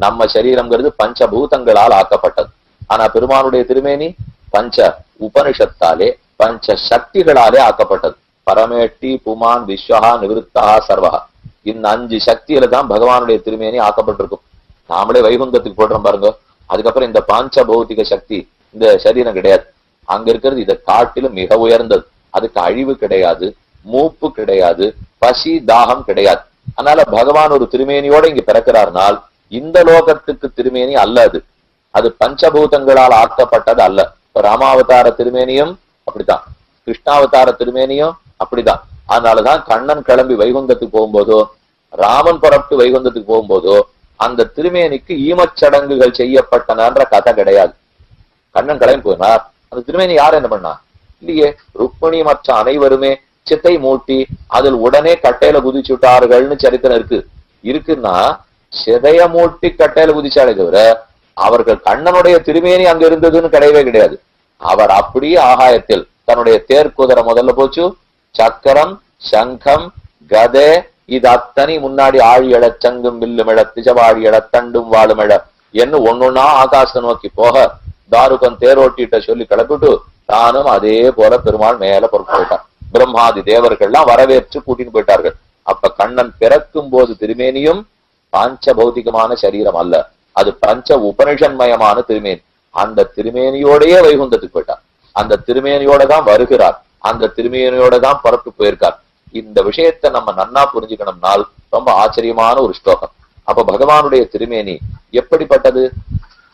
நம்ம சரீரம்ங்கிறது பஞ்சபூதங்களால் ஆக்கப்பட்டது. ஆனா பெருமானுடைய திருமேனி பஞ்ச உபனிஷத்தாலே பஞ்ச சக்திகளாலே ஆக்கப்பட்டது. பரமேட்டி புமான் விஸ்வஹா நிவிருத்தா சர்வஹா, இந்த 5 சக்தியில தான் பகவானுடைய திருமேனி ஆக்கப்பட்டிருக்கும். நாமளே வைகுந்தத்துக்கு போடுறோம் பாருங்க. அதுக்கப்புறம் இந்த பாஞ்ச பௌத்திக சக்தி இந்த சரீரம் கிடையாது. அங்க இருக்கிறது இதை காட்டிலும் மிக உயர்ந்தது. அதுக்கு அழிவு கிடையாது, மூப்பு கிடையாது, பசி தாகம் கிடையாது. அதனால பகவான் ஒரு திருமேனியோட இங்க பிறக்கிறார்னால் இந்த லோகத்துக்கு திருமேனி அல்ல. அது பஞ்சபூதங்களால் ஆக்கப்பட்டது அல்ல. ராமாவதார திருமேனியும் அப்படித்தான், கிருஷ்ணாவதார திருமேனியும் அப்படிதான். அதனாலதான் கண்ணன் கிளம்பி வைகுந்தத்துக்கு போகும்போதோ, ராமன் புறப்பட்டு வைகுந்தத்துக்கு போகும்போதோ அந்த திருமேனிக்கு ஈமச்சடங்குகள் செய்யப்பட்டனன்ற கதை கிடையாது. கண்ணன் கிளம்பி போனார், அந்த திருமேனி யார் என்ன பண்ணா இல்லையே. ருக்மிணி மற்ற அனைவருமே சித்தை மூட்டி அதில் உடனே கட்டையில குதிச்சுட்டார்கள்னு சரித்திரம் இருக்குன்னா சிதைய மூட்டி கட்டையில குதிச்சாலே தவிர அவர்கள் கண்ணனுடைய திருமேனி அங்க இருந்ததுன்னு கிடையவே கிடையாது. அவர் அப்படியே ஆகாயத்தில் தன்னுடைய தேர்க்குதிரை முதல்ல போச்சு, சக்கரம் சங்கம் கதை இது அத்தனை முன்னாடி ஆழி எழ சங்கும் வில்லுமிழ திஜவாழி எழ தண்டும் வாழுமிழ என்று ஒன்னொன்னா ஆகாசத்தை நோக்கி போக தாருகம் தேரோட்டிட்ட சொல்லி கிளப்பிட்டு தானும் அதே போல பெருமாள் மேல பொறுப்பாயிட்டார். பிரம்மாதி தேவர்கள்லாம் வரவேற்று கூட்டின்னு போயிட்டார்கள். அப்ப கண்ணன் பிறக்கும் போது திருமேனியும் பாஞ்ச பௌதிகமான சரீரம் அல்ல, அது பஞ்ச உபனிஷன்மயமான திருமேனி. அந்த திருமேனியோடயே வைகுந்தத்துக்கு போயிட்டார். அந்த திருமேனியோட தான் வருகிறார். அந்த திருமேனியோட தான் புறப்பு போயிருக்கார். இந்த விஷயத்தை நம்ம நன்னா புரிஞ்சுக்கணும்னால் ரொம்ப ஆச்சரியமான ஒரு ஸ்லோகம். அப்ப பகவானுடைய திருமேனி எப்படிப்பட்டது?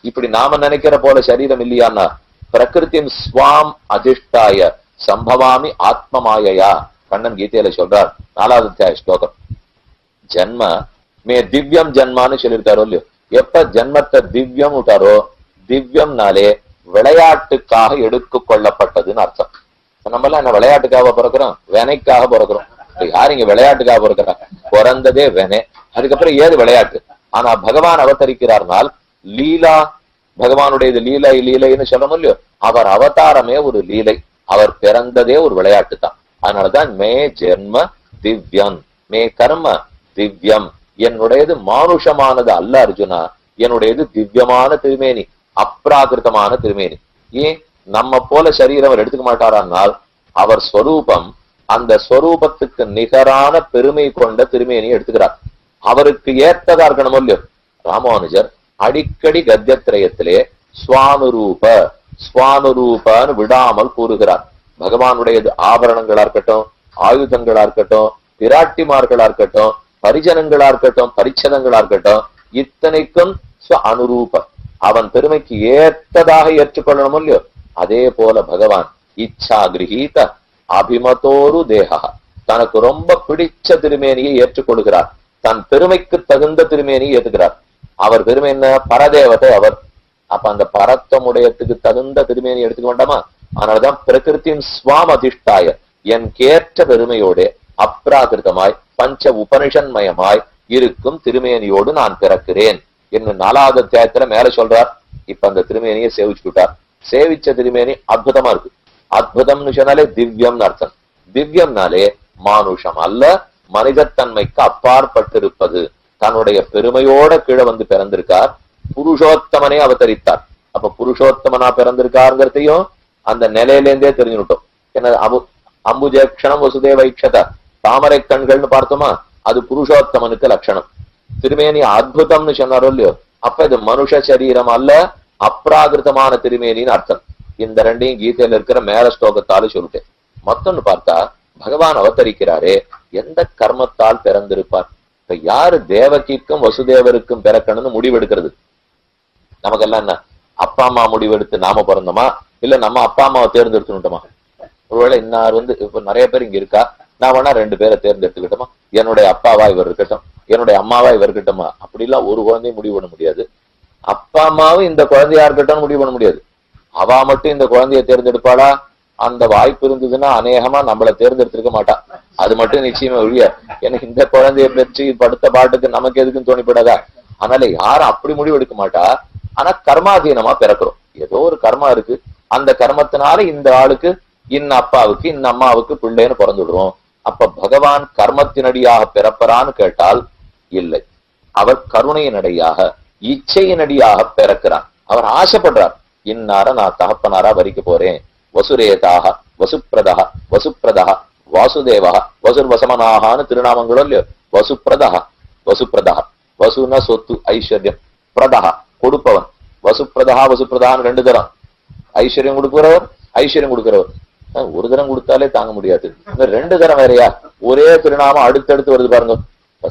இப்படி நாம நினைக்கிற போல சரீரம் இல்லையான்னா, பிரகிருத்தின் ஸ்வாம் அதிஷ்டாய சம்பவாமி ஆத்மமாயையா. கண்ணன் கீதையில சொல்றார் 4வது அத்தியாய ஸ்லோகம். ஜன்ம மே திவ்யம் ஜன்மான்னு சொல்லியிருக்காரோ இல்லையோ, எப்ப ஜன்மத்தை திவ்யம் விட்டாரோ, திவ்யம்னாலே விளையாட்டுக்காக எடுத்து கொள்ளப்பட்டதுன்னு அர்த்தம். நம்ம எல்லாம் என்ன விளையாட்டுக்காக பிறக்கிறோம்? வெனைக்காக பிறக்கிறோம். யார் இங்க விளையாட்டுக்காக பிறக்கிறா? பிறந்ததே வெனை, அதுக்கப்புறம் ஏது விளையாட்டு? ஆனா பகவான் அவதரிக்கிறார்னால் லீலா, பகவானுடைய லீலை லீலைன்னு சொல்லணும் இல்லையோ, அவர் அவதாரமே ஒரு லீலை, அவர் பிறந்ததே ஒரு விளையாட்டு தான். அதனாலதான் மே ஜென்ம திவ்யம், மே கர்ம திவ்யம், என்னுடையது மானுஷமானது அல்ல அர்ஜுனா, என்னுடையது திவ்யமான திருமேனி, அப்ராகிருதமான திருமேனி. ஏன் நம்ம போல சரீரம் அவர் எடுத்துக்க மாட்டாரானால், அவர் ஸ்வரூபம் அந்த ஸ்வரூபத்துக்கு நிகரான பெருமை கொண்ட திருமேனியை எடுத்துக்கிறார். அவருக்கு ஏற்றதா இருக்கணும் இல்லையோ. ராமானுஜர் அடிக்கடி கத்தியத்திரயத்திலே ஸ்வானுரூப ஸ்வானுரூபன்னு விடாமல் கூறுகிறார். பகவானுடையது ஆபரணங்களா இருக்கட்டும், ஆயுதங்களா இருக்கட்டும், பிராட்டிமார்களா இருக்கட்டும், பரிஜனங்களா இருக்கட்டும், பரிச்சதங்களா இருக்கட்டும், இத்தனைக்கும் அனுரூப, அவன் பெருமைக்கு ஏற்றதாக ஏற்றுக்கொள்ளணும் இல்லையோ. அதே போல பகவான் இச்சா கிரகீத அபிமதோரு தேகா, தனக்கு ரொம்ப பிடிச்ச திருமேனியை ஏற்றுக்கொள்கிறார். தன் பெருமைக்கு தகுந்த திருமேனியை ஏற்றுக்கிறார். அவர் பெருமை என்ன? பரதேவதை அவர். அப்ப அந்த பரத்தமுடையத்துக்கு தகுந்த திருமேனியை எடுத்துக்க வேண்டாமா? அதனாலதான் பிரகிருத்தின் ஸ்வாம் அதிஷ்டாய, என் கேற்ற பெருமையோட அப்ராகிருதமாய் பஞ்ச உபனிஷன்மயமாய் இருக்கும் திருமேனியோடு நான் பிறக்கிறேன் என்று 4வது அத்தியாயத்துல மேல சொல்றார். இப்ப அந்த திருமேனியை சேவிச்சுட்டார். சேவிச்ச திருமேனி அற்புதமா இருக்கு. அற்புதம்னு சொன்னாலே திவ்யம்னு அர்த்தம். திவ்யம்னாலே மானுஷம் அல்ல, மனிதத்தன்மைக்கு அப்பாற்பட்டிருப்பது. தன்னுடைய பெருமையோட கீழே வந்து பிறந்திருக்கார். புருஷோத்தமனே அவதரித்தார். அப்ப புருஷோத்தமனா பிறந்திருக்காருங்கிறதையும் அந்த நிலையிலேருந்தே தெரிஞ்சுட்டோம். என்ன அம்புஜேக்ஷணம் வசுதேவைக்ஷத, தாமரை கண்கள்னு பார்த்தோமா, அது புருஷோத்தமனுக்கு லட்சணம். திருமேனி அற்புதம்னு சொன்னாரோ இல்லையோ, அப்ப இது மனுஷ சரீரம் அல்ல, அப்ராகிருதமான திருமேனின்னு அர்த்தம். இந்த ரெண்டையும் கீதையில இருக்கிற மேல ஸ்லோகத்தால சொல்லிட்டேன். மொத்தம்னு பார்த்தா பகவான் அவதரிக்கிறாரே, எந்த கர்மத்தால் பிறந்திருப்பார்? இப்ப யாரு தேவகிக்கும் வசுதேவருக்கும் பிறக்கணும்னு முடிவெடுக்கிறது? நமக்கெல்லாம் என்ன, அப்பா அம்மா முடிவெடுத்து நாம பிறந்தோமா, இல்ல நம்ம அப்பா அம்மாவை தேர்ந்தெடுத்துட்டோமா? ஒருவேளை இன்னார் இப்ப நிறைய பேர் இங்க இருக்கா, நான் வேணா 2 பேரை தேர்ந்தெடுத்துக்கிட்டோமா, என்னுடைய அப்பாவா இவர் இருக்கட்டும், என்னுடைய அம்மாவா இவர் இருக்கட்டுமா? அப்படிலாம் ஒரு குழந்தையும் முடிவு பண்ண முடியாது. அப்பா அம்மாவும் இந்த குழந்தையா இருக்கட்டும் முடிவு பண்ண முடியாது. அவா மட்டும் இந்த குழந்தைய தேர்ந்தெடுப்பாளா? அந்த வாய்ப்பு இருந்ததுன்னா அநேகமா நம்மளை தேர்ந்தெடுத்திருக்க மாட்டா. அது மட்டும் நிச்சயமா ஒழிய, எனக்கு இந்த குழந்தைய பெற்று படுத்த பாட்டுக்கு நமக்கு எதுக்குன்னு தோணிப்படாதா? அதனால யாரும் அப்படி முடிவு எடுக்க மாட்டா. ஆனா கர்மாதீனமா பிறக்கிறோம். ஏதோ ஒரு கர்மா இருக்கு, அந்த கர்மத்தினால இந்த ஆளுக்கு இன்ன அப்பாவுக்கு இன்ன அம்மாவுக்கு பிள்ளைன்னு பிறந்துடுறோம். அப்ப பகவான் கர்மத்தினடியாக பிறப்பறான்னு கேட்டால் இல்லை. அவர் கருணையினடியாக இச்சையினடியாக பிறக்கிறார். அவர் ஆசைப்படுறார், இன்னார நான் தகப்பனாரா வரிக்க போறேன். வசுரேதாக வசுப்பிரதா வசுப்பிரதா வாசுதேவா வசுர்வசமனாகான்னு திருநாமங்களும் இல்லையோ. வசுப்பிரதா வசுப்பிரதா, வசுன சொத்து ஐஸ்வர்யம், பிரதா கொடுப்பவன். வசுப்பிரதா வசுப்பிரதான்னு 2 தரம். ஐஸ்வர்யம் கொடுக்கிறவர், ஐஸ்வர்யம் கொடுக்கிறவர். ஒரு தரம் கொடுத்தாலே தாங்க முடியாது, இந்த 2 தரம் வேறையா? ஒரே திருநாமம் அடுத்தடுத்து வருது பாருங்க.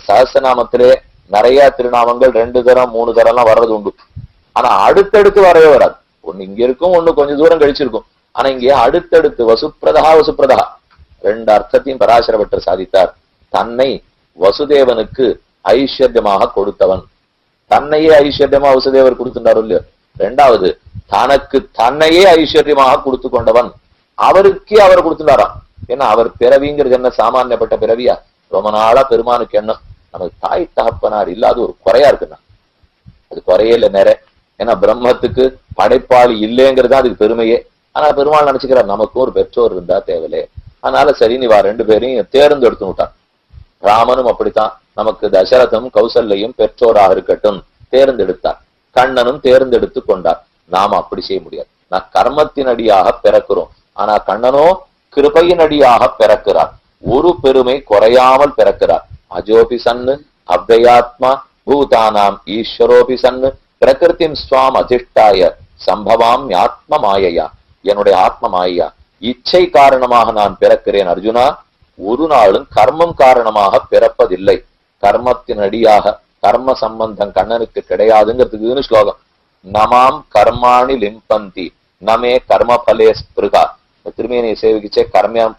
சஹஸ்ரநாமத்திலே நிறைய திருநாமங்கள் 2 தரம் 3 தரம் எல்லாம் வர்றது உண்டு. ஆனா அடுத்தடுத்து வரவே வராது. ஒண்ணு இங்க இருக்கும், ஒண்ணு கொஞ்சம் தூரம் கழிச்சிருக்கும். ஆனா இங்கே அடுத்தடுத்து வசுப்பிரதா வசுப்பிரதா 2 அர்த்தத்தையும் பராசர பட்டர் சாதித்தார். தன்னை வசுதேவனுக்கு ஐஸ்வர்யமாக கொடுத்தவன், தன்னையே ஐஸ்வர்யமா வசுதேவர் கொடுத்துட்டாரு இல்லையோ. 2வது தனக்கு தன்னையே ஐஸ்வர்யமாக கொடுத்து கொண்டவன், அவருக்கே அவர் கொடுத்துட்டாராம். ஏன்னா அவர் பிறவிங்கிறது என்ன சாமானியப்பட்ட பிறவியா? ரொம்ப நாளா பெருமானுக்கு எண்ணம், நமக்கு தாய் தகப்பனார் இல்லாத ஒரு குறையா இருக்குன்னா அது குறையே இல்லை நிறைய. ஏன்னா பிரம்மத்துக்கு படைப்பாளி இல்லைங்கிறது அதுக்கு பெருமையே. ஆனா பெருமாள் நினைச்சுக்கிறார், நமக்கும் ஒரு பெற்றோர் இருந்தா தேவலே. அதனால சரி நீ 2 பேரையும் தேர்ந்தெடுத்து விட்டான். ராமனும் அப்படித்தான், நமக்கு தசரதம் கௌசல்யும் பெற்றோராக இருக்கட்டும் தேர்ந்தெடுத்தார். கண்ணனும் தேர்ந்தெடுத்து கொண்டார். நாம அப்படி செய்ய முடியாது. நான் கர்மத்தினடியாக பிறக்கிறோம். ஆனா கண்ணனோ கிருபையினடியாக பிறக்கிறார். ஒரு பெருமை குறையாமல் பிறக்கிறார். அஜோபி சன்னு அவ்யயாத்மா பூதானாம் ஈஸ்வரோபி சன்னு பிரகிருதிம் ஸ்வாம் அதிஷ்டாய சம்பவாம் ஆத்ம மாயையா, என்னுடைய ஆத்ம மாயையா, இச்சை காரணமாக நான் பிறக்கிறேன் அர்ஜுனா, ஒரு நாளும் கர்மம் காரணமாக பிறப்பதில்லை. கர்மத்தின் அடியாக கர்ம சம்பந்தம் கண்ணனுக்கு கிடையாதுங்கிறதுக்குன்னு ஸ்லோகம். நமாம் கர்மாணி லிம்பந்தி நமே கர்மபலே ஸ்பிருகா. திருமேனியை சேவிக்கிச்சே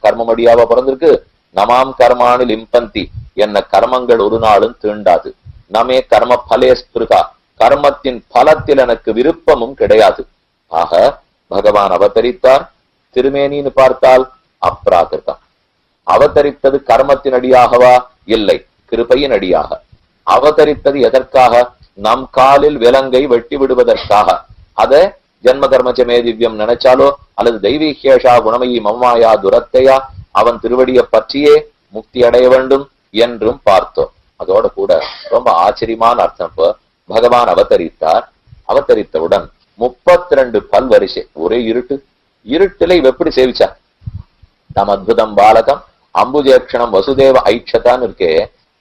கர்மம் அடியாவா பிறந்திருக்கு. நமாம் கர்மாணி லிம்பந்தி, என்ன கர்மங்கள் ஒரு நாளும் தீண்டாது. நமே கர்ம பலே ஸ்பிருகா, கர்மத்தின் பலத்தில் எனக்கு விருப்பமும் கிடையாது. ஆக பகவான் அவதரித்தார். திருமேனின்னு பார்த்தால் அப்ராகிருதம். அவதரித்தது கர்மத்தின் அடியாகவா? இல்லை, கிருபையின் அடியாக. அவதரித்தது எதற்காக? நம் காலில் விலங்கை வெட்டி விடுவதற்காக. அத ஜென்ம கர்மச்சமே திவ்யம் நினைச்சாலோ அல்லது தெய்வீகேஷா குணமயி மம்மாயா துரத்தையா அவன் திருவடியை பற்றியே முக்தி அடைய வேண்டும் என்றும் பார்த்தோம். அதோட கூட ரொம்ப ஆச்சரியமான அர்த்தம். இப்போ பகவான் அவதரித்தார். அவதரித்தவுடன் 32 பல்வரிசை, ஒரே இருட்டு. இருட்டுல இவ எப்படி சேவிச்சார்? நம் அத்புதம் பாலகம் அம்புஜேக்ஷணம் வசுதேவ ஐக்ஷதான்னு இருக்கே.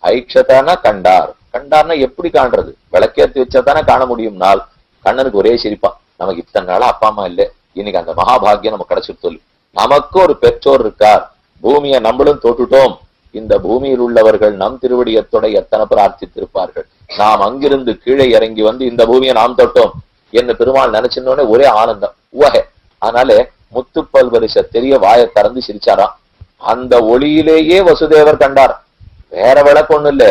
ஐக்ஷதானா கண்டார். கண்டார்னா எப்படி காண்றது? விளக்கேற்றி வச்சாதானே காண முடியும். நாள் கண்ணனுக்கு ஒரே சிரிப்பான், நமக்கு இத்தனை நாளா அப்பா அம்மா இல்லை, இன்னைக்கு அந்த மகாபாகியம் நமக்கு கிடைச்சிட்டு சொல்லி. நமக்கு ஒரு பெற்றோர் இருக்கார். பூமியை நம்மளும் தொட்டுட்டோம். இந்த பூமியில் உள்ளவர்கள் நம் திருவடியத்தோட எத்தனை பிரார்த்தித்திருப்பார்கள். நாம் அங்கிருந்து கீழே இறங்கி வந்து இந்த பூமியை நாம் தொட்டோம் என்று பெருமாள் நினைச்சிருந்தோடனே ஒரே ஆனந்தம் உவகை. அதனாலே முத்துப்பல் வரிசை தெரிய வாயை திறந்து சிரிச்சாராம். அந்த ஒளியிலேயே வசுதேவர் கண்டார். வேற விளக்கு ஒண்ணு இல்ல.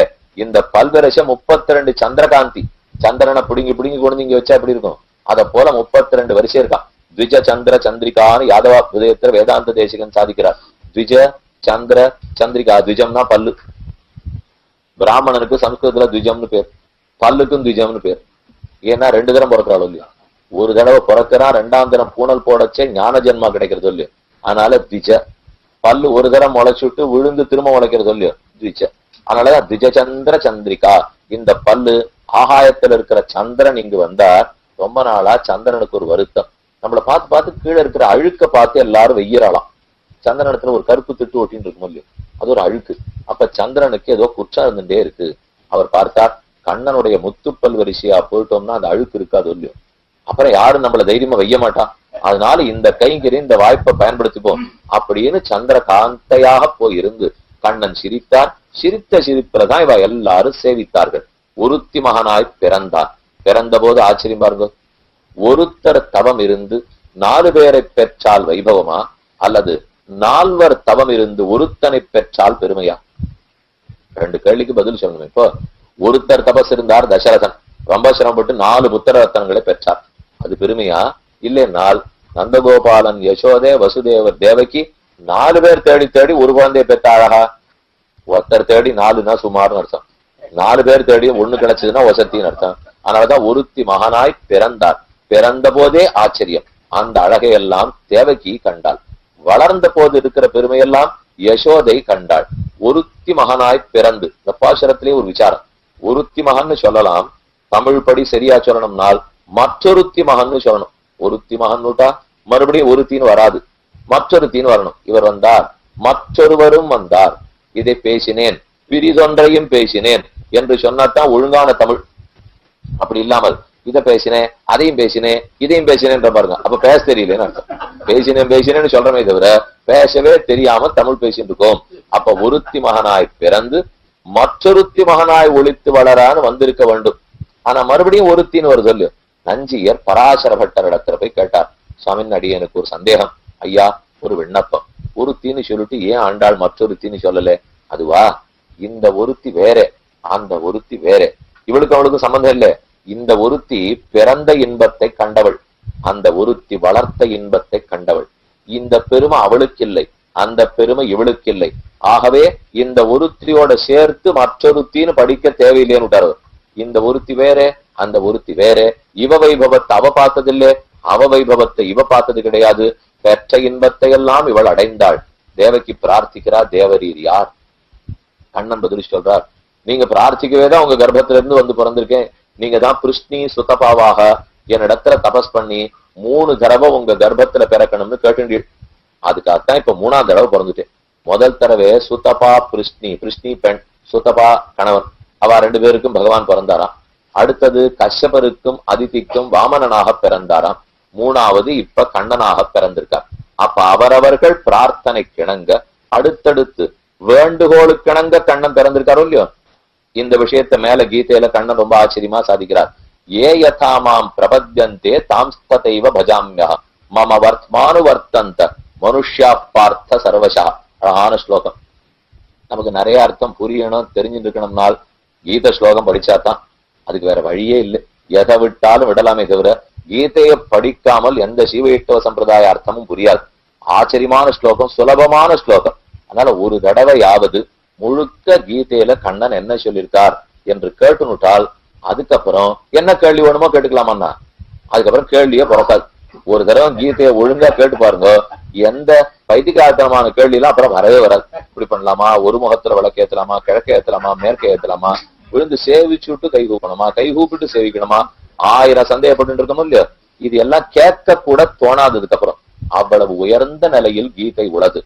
இந்த பல்வரிசை 32 சந்திரகாந்தி. சந்திரனை பிடுங்கி பிடுங்கி கொண்டு இங்க வச்சா எப்படி இருக்கும்? அதை போல 32 வரிசை இருக்கான். த்விஜ சந்திர சந்திரிகான்னு யாதவா உதயத்துல வேதாந்த தேசிகன் சாதிக்கிறார். த்விஜ சந்திர சந்திரிகா. த்விஜம்னா பல்லு. பிராமணனுக்கு சம்ஸ்கிருதத்துல த்விஜம்னு பேர், பல்லுக்கும் த்விஜம்னு பேர். ஏன்னா 2 தரம் பிறக்கிறாள் இல்லையா? ஒரு தடவை பிறக்கிறான், 2ஆம் தினம் பூனல் போடச்சே ஞான ஜென்மா கிடைக்கிறது இல்லையோ. அதனால த்விஜ. பல்லு ஒரு தரம் முளைச்சுட்டு விழுந்து திரும்ப முளைக்கிறது இல்லையோ, த்விஜ. அதனாலதான் த்விஜ சந்திர சந்திரிகா. இந்த பல்லு ஆகாயத்துல இருக்கிற சந்திரன் இங்கு வந்தார். ரொம்ப நாளா சந்திரனுக்கு ஒரு வருத்தம். நம்மளை பார்த்து பார்த்து கீழே இருக்கிற அழுக்க பார்த்து எல்லாரும் வெய்யறாளாம். சந்திரனத்துல ஒரு கருப்பு திட்டு ஒட்டின்னு இருக்கும் இல்லையோ, அது ஒரு அழுக்கு. அப்ப சந்திரனுக்கு ஏதோ குற்றம் இருந்துட்டே இருக்கு. அவர் பார்த்தார், கண்ணனுடைய முத்துப்பல் வரிசையா போயிட்டோம்னா அந்த அழுக்கு இருக்காது இல்லையோ. அப்புறம் யாரும் நம்மள தைரியமா வைய மாட்டான். அதனால இந்த கைங்கறி இந்த வாய்ப்பை பயன்படுத்திப்போம் அப்படின்னு சந்திர காந்தையாக போயிருந்து கண்ணன் சிரித்தார். சிரித்த சிரிப்புலதான் இவ எல்லாரும் சேவித்தார்கள். ஒருத்தி மகனாய் பிறந்தார். பிறந்த போது ஆச்சரியம் பாருங்க. ஒருத்தர் தவம் இருந்து 4 பேரை பெற்றால் வைபவமா, அல்லது 4 தவம் இருந்து ஒருத்தனை பெற்றால் பெருமையா? 2 கேள்விக்கு பதில் சொல்லணும். இப்போ ஒருத்தர் தபஸ் இருந்தார் தசரதன், ரொம்ப சிரமப்பட்டு 4 புத்திர ரத்தனங்களை பெற்றார். அது பெருமையா? இல்லை, நந்தகோபாலன் யசோதே வசுதேவர் தேவகி 4 பேர் தேடி தேடி ஒரு குழந்தையை பெற்றாழகா? ஒருத்தர் தேடி 4னா சுமார்னு அர்த்தம். 4 பேர் தேடி 1 கிடைச்சதுன்னா வசத்தின்னு அர்த்தம். அதனாலதான் ஒருத்தி மகனாய் பிறந்தார். பிறந்த போதே ஆச்சரியம். அந்த அழகையெல்லாம் தேவகி கண்டாள். வளர்ந்த போது இருக்கிற பெருமையெல்லாம் யசோதை கண்டாள். ஒருத்தி மகனாய் பிறந்து, இந்த பாசுரத்திலே ஒரு விசாரம். ஒருத்தி மகன்னு சொல்லலாம், தமிழ் படி சரியா சொல்லணும்னால் மற்றொருத்தி மகன்னு சொல்லணும். ஒருத்தி மகன் விட்டா மறுபடியும் ஒருத்தின்னு வராது, மற்றொருத்தின்னு வரணும். இவர் வந்தார், மற்றொருவரும் வந்தார். இதை பேசினேன், பிரிதொன்றையும் பேசினேன் என்று சொன்னாதான் ஒழுங்கான தமிழ். அப்படி இல்லாமல் இதை பேசினேன், அதையும் பேசினேன், இதையும் பேசினேன்ற பாருங்க, அப்ப பேச தெரியலன்னு அர்த்தம். பேசினேன்னு சொல்றமே தவிர பேசவே தெரியாம தமிழ் பேசிட்டு இருக்கோம். அப்ப ஒருத்தி மகனாய் பிறந்து மற்றொருத்தி மகனாய் ஒளித்து வளரான்னு வந்திருக்க வேண்டும். ஆனா மறுபடியும் ஒருத்தின்னு ஒரு சொல்லு. நஞ்சியர் பராசர பட்டர் இடத்துல போய் கேட்டார், சுவாமின் அடியனுக்கு ஒரு சந்தேகம் ஐயா, ஒரு விண்ணப்பம். ஒருத்தின்னு சொல்லிட்டு ஏன் ஆண்டாள் மற்றொருத்தின்னு சொல்லல? அதுவா, இந்த ஒருத்தி வேற, அந்த ஒருத்தி வேற. இவளுக்கு அவளுக்கு சம்பந்தம் இல்லை. இந்த ஒருத்தி பிறந்த இன்பத்தை கண்டவள், அந்த ஒருத்தி வளர்த்த இன்பத்தை கண்டவள். இந்த பெருமை அவளுக்கு இல்லை, அந்த பெருமை இவளுக்கு இல்லை. ஆகவே இந்த ஒருத்தியோட சேர்த்து மற்றொருத்தின்னு படிக்க தேவையில்லைன்னு விட்டாரு. இந்த ஒருத்தி வேற, அந்த ஒருத்தி வேற. இவ வைபவத்தை அவ பார்த்ததில்லை, அவ வைபவத்தை இவ பார்த்தது கிடையாது. பெற்ற இன்பத்தை எல்லாம் இவள் அடைந்தாள். தேவகி பிரார்த்திக்கிறார், தேவரீர் யார்? கண்ணன் பதில் சொல்றார், நீங்க பிரார்த்திக்கவே தான் உங்க கர்ப்பத்துல இருந்து வந்து பிறந்திருக்கேன். நீங்க தான் பிருஷ்ணி சுதபாவாக என்னிடத்துல தபஸ் பண்ணி 3 தடவை உங்க கர்ப்பத்துல பிறக்கணும்னு கேட்டுண்டீள். அதுக்காகத்தான் இப்ப 3ஆம் தடவை பிறந்துட்டேன். முதல் தடவை சுதபா பிருஷ்ணி, பிருஷ்ணி பெண், சுதபா கணவன். அவ 2 பேருக்கும் பகவான் பிறந்தாராம். அடுத்தது கஷ்யபருக்கும் அதிதிக்கும் வாமனனாக பிறந்தாராம். மூணாவது இப்ப கண்ணனாக பிறந்திருக்கார். அப்ப அவரவர்கள் பிரார்த்தனை கிணங்க அடுத்தடுத்து வேண்டுகோளுக்கிணங்க கண்ணன் பிறந்திருக்காரோ இல்லையோ. இந்த விஷயத்த மேல கீதையில கண்ணன் ரொம்ப ஆச்சரியமா சாதிக்கிறார். ஏ யதாமாம் பிரபத்யந்தே தாம்ஸ்ததைவ பஜாம்யா மம வர்த்மானுவர்த்தந்த மனுஷ்யா பார்த்த சர்வசா. அழகான ஸ்லோகம். நமக்கு நிறைய அர்த்தம் புரியணும் தெரிஞ்சுட்டு இருக்கணும்னால் கீத ஸ்லோகம் படிச்சாதான். அதுக்கு வேற வழியே இல்லை. எதை விட்டாலும் விடலாமே தவிர கீதையை படிக்காமல் எந்த சீவைஷ்ணவ சம்பிரதாய அர்த்தமும் புரியாது. ஆச்சரியமான ஸ்லோகம், சுலபமான ஸ்லோகம். அதனால ஒரு தடவையாவது முழுக்க கீதையில கண்ணன் என்ன சொல்லியிருக்கார் என்று கேட்டுனுட்டால் அதுக்கப்புறம் என்ன கேள்வி வேணுமோ கேட்டுக்கலாமண்ணா. அதுக்கப்புறம் கேள்வியே பிறக்காது. ஒரு தடவை கீதையை ஒழுங்கா கேட்டு பாருங்க, எந்த பைத்திகார்த்தனமான கேள்வி எல்லாம் அப்புறம் வரவே வராது. இப்படி பண்ணலாமா, ஒரு முகத்துல விளக்கு ஏத்தலாமா, கிழக்க ஏத்தலாமா, மேற்க ஏத்தலாமா, விழுந்து சேவிச்சு விட்டு கை கூப்பணுமா, கை கூப்பிட்டு சேவிக்கணுமா, 1000 சந்தேகப்பட்டு இருக்கணும் இல்லையா. இது எல்லாம் கேட்க கூட தோணாததுக்கு அப்புறம் அவ்வளவு உயர்ந்த நிலையில் கீதை உள்ளது.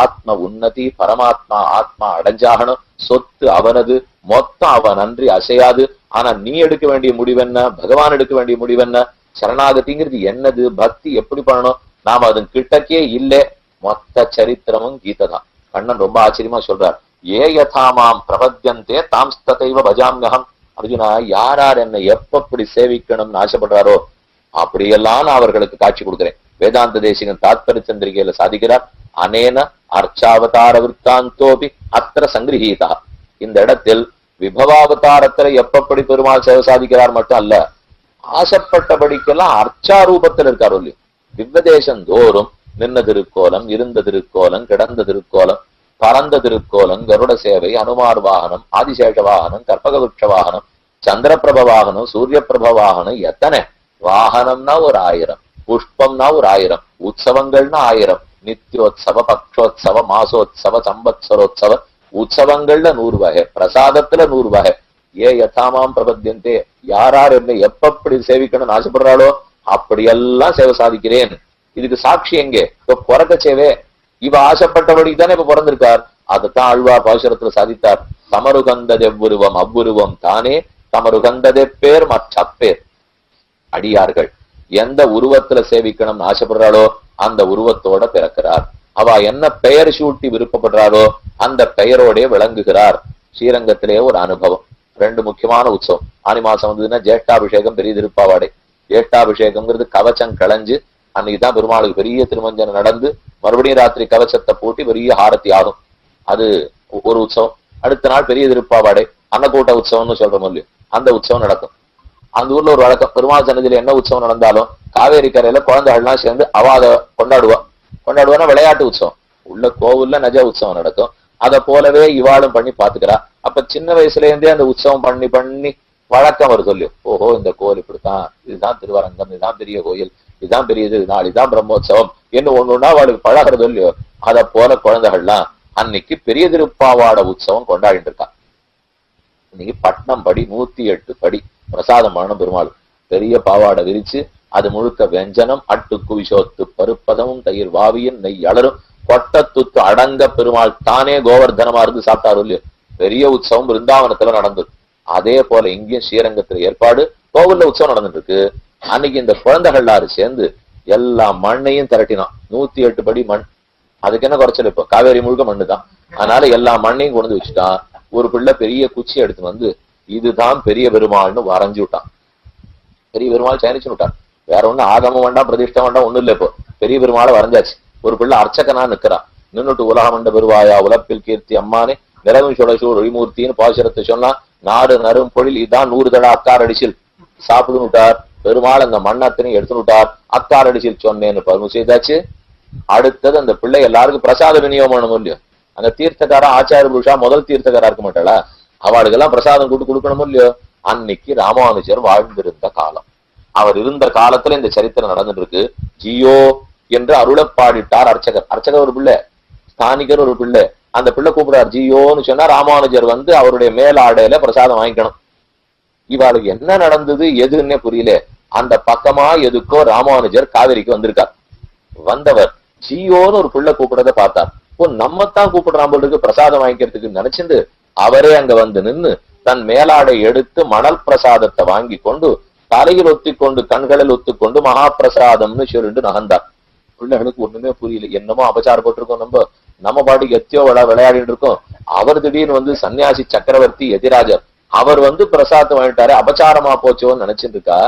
ஆத்ம உன்னதி, பரமாத்மா ஆத்மா அடைஞ்சாகணும், சொத்து அவனது, மொத்தம் அவன் நன்றி அசையாது. ஆனா நீ எடுக்க வேண்டிய முடிவென்ன, பகவான் எடுக்க வேண்டிய முடிவென்ன, சரணாகதிங்கிறது என்னது, பக்தி எப்படி பண்ணணும், நாம அதன் கிட்டக்கே இல்லை. மொத்த சரித்திரமும் கீதை தான். கண்ணன் ரொம்ப ஆச்சரியமா சொல்றார். ஏ யதாமாம் பிரபத்யந்தே தாம்ஸ்ததைவ பஜாம்யகம். அர்ஜுனா, யார் என்னை எப்படி சேவிக்கணும்னு ஆசைப்படுறாரோ அப்படியெல்லாம் நான் அவர்களுக்கு காட்சி கொடுக்கிறேன். வேதாந்த தேசிகன் தாத்பரிய சந்திரிகையில சாதிக்கிறார். அனேன அர்ச்சாவதார விற்த்தாந்தோபி அத்திர சங்கிரகீதா. இந்த இடத்தில் விபவாவதாரத்துல எப்படி பெருமாள் சேவை சாதிக்கிறார் மட்டும் அல்ல, ஆசைப்பட்டபடிக்கெல்லாம் அர்ச்சாரூபத்தில் இருக்கார் இல்லையோ. திவ்வதேசம் தோறும் நின்ன திருக்கோலம், இருந்த திருக்கோலம், கிடந்த திருக்கோலம், பரந்த திருக்கோலம், கருட சேவை, அனுமார் வாகனம், ஆதிசேஷ வாகனம், கற்பக விருட்ச வாகனம், சந்திரபிரப வாகனம், சூரிய பிரப வாகனம், எத்தனை வாகனம்னா ஒரு 1000, புஷ்பம்னா ஒரு 1000, உற்சவங்கள்னா 1000, நித்தியோத்சவ, பக்ஷோத்சவ, மாசோத்சவ, சம்பத்சரோத்சவ, உற்சவங்கள்ல 100 வகை, பிரசாதத்துல 100 வகை. ஏ யதாமாம் பிரபத்யந்தே, யார் என்னை எப்படி சேவிக்கணும்னு ஆசைப்படுறாளோ அப்படியெல்லாம் சேவை சாதிக்கிறேன். இதுக்கு சாட்சி எங்கே? இப்ப பிறக்க சேவே இவ ஆசைப்பட்டபடி தானே இப்ப பிறந்திருக்கார். அதைத்தான் ஆழ்வார் பாசுரத்துல சாதித்தார். தமருகந்தது எவ்வுருவம் அவ்வுருவம் தானே தமருகந்ததே பேர் மற்றப்பேர். அடியார்கள் எந்த உருவத்துல சேவிக்கணும்னு ஆசைப்படுறாளோ அந்த உருவத்தோட பிறக்கிறார். அவ என்ன பெயர் சூட்டி விருப்பப்படுறாளோ அந்த பெயரோடே விளங்குகிறார். ஸ்ரீரங்கத்திலே ஒரு அனுபவம். 2 முக்கியமான உற்சவம். ஆனி மாசம் வந்ததுன்னா ஜேஷ்டாபிஷேகம், பெரிய திருப்பாவாடை. ஜேஷ்டாபிஷேகம்ங்கிறது கவச்சம் களைஞ்சு அன்னைக்குதான் பெருமாளுக்கு பெரிய திருமஞ்சனம் நடந்து மறுபடியும் ராத்திரி கவச்சத்தை பூட்டி பெரிய ஹாரத்தி ஆகும். அது ஒரு உற்சவம். அடுத்த நாள் பெரிய திருப்பாவாடை, அன்னக்கூட்ட உற்சவம்னு சொல்றோம் இல்லையோ, அந்த உற்சவம் நடக்கும். அந்த ஊர்ல ஒரு வழக்கம், பெருமாள் சன்னதியில என்ன உற்சவம் நடந்தாலும் காவேரி கரையில குழந்தைகள்லாம் சேர்ந்து அவ அதை கொண்டாடுவான்னா விளையாட்டு உற்சவம். உள்ள கோவில்ல நஜ உற்சவம் நடக்கும். அதை போலவே இவாளும் பண்ணி பாத்துக்கிறா. அப்ப சின்ன வயசுல இருந்தே அந்த உற்சவம் பண்ணி பண்ணி வழக்கம் வருது இல்லையோ. ஓஹோ, இந்த கோவில் இப்படித்தான், இதுதான் திருவரங்கம், இதுதான் பெரிய கோயில், இதுதான் பெரியது, நாளைதான் பிரம்மோற்சவம் என்ன ஒண்ணுன்னா அவளுக்கு பழகிறது இல்லையோ. அதை போல குழந்தைகள்லாம் அன்னைக்கு பெரிய திருப்பாவாட உற்சவம் கொண்டாடிட்டு இருக்கா. இன்னைக்கு பட்னம் படி 108 படி பிரசாதம் பண்ணணும் பெருமாள். பெரிய பாவாடை விரிச்சு அது முழுக்க வெஞ்சனம், அட்டு குவிசோத்து பருப்பதமும் தயிர் வாவியின் நெய் அலரும் கொட்டத்துத்து அடங்க பெருமாள் தானே கோவர்தனமா இருந்து சாப்பிட்டாரு இல்லையோ. பெரிய உற்சவம் பிருந்தாவனத்துல நடந்தது. அதே போல இங்கேயும் ஸ்ரீரங்கத்துல ஏற்பாடு, கோவில்ல உற்சவம் நடந்துட்டு இருக்கு. அன்னைக்கு இந்த குழந்தைகள்லாரு சேர்ந்து எல்லா மண்ணையும் திரட்டினான். 108 படி மண். அதுக்கு என்ன குறைச்சல்? இப்போ காவேரி முழுக்க மண்ணு தான். அதனால எல்லா மண்ணையும் கொண்டு வச்சுட்டான். ஒரு பிள்ளை பெரிய குச்சி எடுத்து வந்து இதுதான் பெரிய பெருமாள்னு வரைஞ்சு விட்டான். பெரிய பெருமாள் சயனிச்சு விட்டான். வேற ஒண்ணு ஆகமம் வேண்டாம், பிரதிஷ்டம் வேண்டாம், ஒண்ணும் இல்லை. இப்போ பெரிய பெருமாளை வரைஞ்சாச்சு. ஒரு பிள்ளை அர்ச்சகனா நிக்கிறான். நின்னுட்டு உலகமண்ட பெருவாயா உலப்பில் கீர்த்தி அம்மானே நிறவும் சுடசூர் ஒளிமூர்த்தின்னு பாசுரத்தை சொன்னா, நாடு நரும் பொழில் இதான் 100 தடா அக்கார் அடிச்சில் சாப்பிடுன்னு விட்டார். பெருமாள் அந்த மண்ணத்தினையும் எடுத்து விட்டார். அக்கார் அடிச்சில் சொன்னேன்னு பருவம் செய்தாச்சு. அடுத்தது அந்த பிள்ளை எல்லாருக்கும் பிரசாத விநியோகம் பண்ணணும் இல்லையோ. அந்த தீர்த்தக்காரா ஆச்சாரிய புருஷா முதல் தீர்த்தக்காரா இருக்க மாட்டாளா, அவளுக்கெல்லாம் பிரசாதம் கொடுக்கணும் இல்லையோ. அன்னைக்கு ராமானுஜர் வாழ்ந்திருந்த காலம். அவர் இருந்த காலத்துல இந்த சரித்திரம் நடந்துட்டு இருக்கு. ஜியோ என்று அருளப்பாடிட்டார் அர்ச்சகர். அர்ச்சகர் ஒரு பிள்ளை, ஸ்தானிகர் ஒரு பிள்ளை. அந்த பிள்ளை கூப்பிடுறார் ஜியோன்னு சொன்னா ராமானுஜர் வந்து அவருடைய மேலாடையில பிரசாதம் வாங்கிக்கணும். இவாளுக்கு என்ன நடந்தது எதுன்னே புரியல. அந்த பக்கமா எதுக்கோ ராமானுஜர் காவேரிக்கு வந்திருக்கார். வந்தவர் ஜியோன்னு ஒரு பிள்ளை கூப்பிடுறத பார்த்தார். இப்போ நம்மத்தான் கூப்பிடுறான் போல இருக்கு பிரசாதம் வாங்கிக்கிறதுக்கு நினைச்சிருந்து அவரே அங்க வந்து நின்னு தன் மேலாடை எடுத்து மணல் பிரசாதத்தை வாங்கி கொண்டு தலையில் ஒத்திக்கொண்டு கண்களில் ஒத்துக்கொண்டு மகா பிரசாதம்னு சொல்லிட்டு நகர்ந்தார். பிள்ளைகளுக்கு ஒண்ணுமே புரியல. என்னமோ அபச்சாரப்பட்டிருக்கோம், நம்ம பாட்டுக்கு எத்தியோ விளையாடிட்டு இருக்கோம். அவர் திடீர்னு சன்னியாசி சக்கரவர்த்தி எதிராஜர் அவர் பிரசாதம் வாங்கிட்டாரு, அபச்சாரமா போச்சோன்னு நினைச்சிட்டு இருக்கா.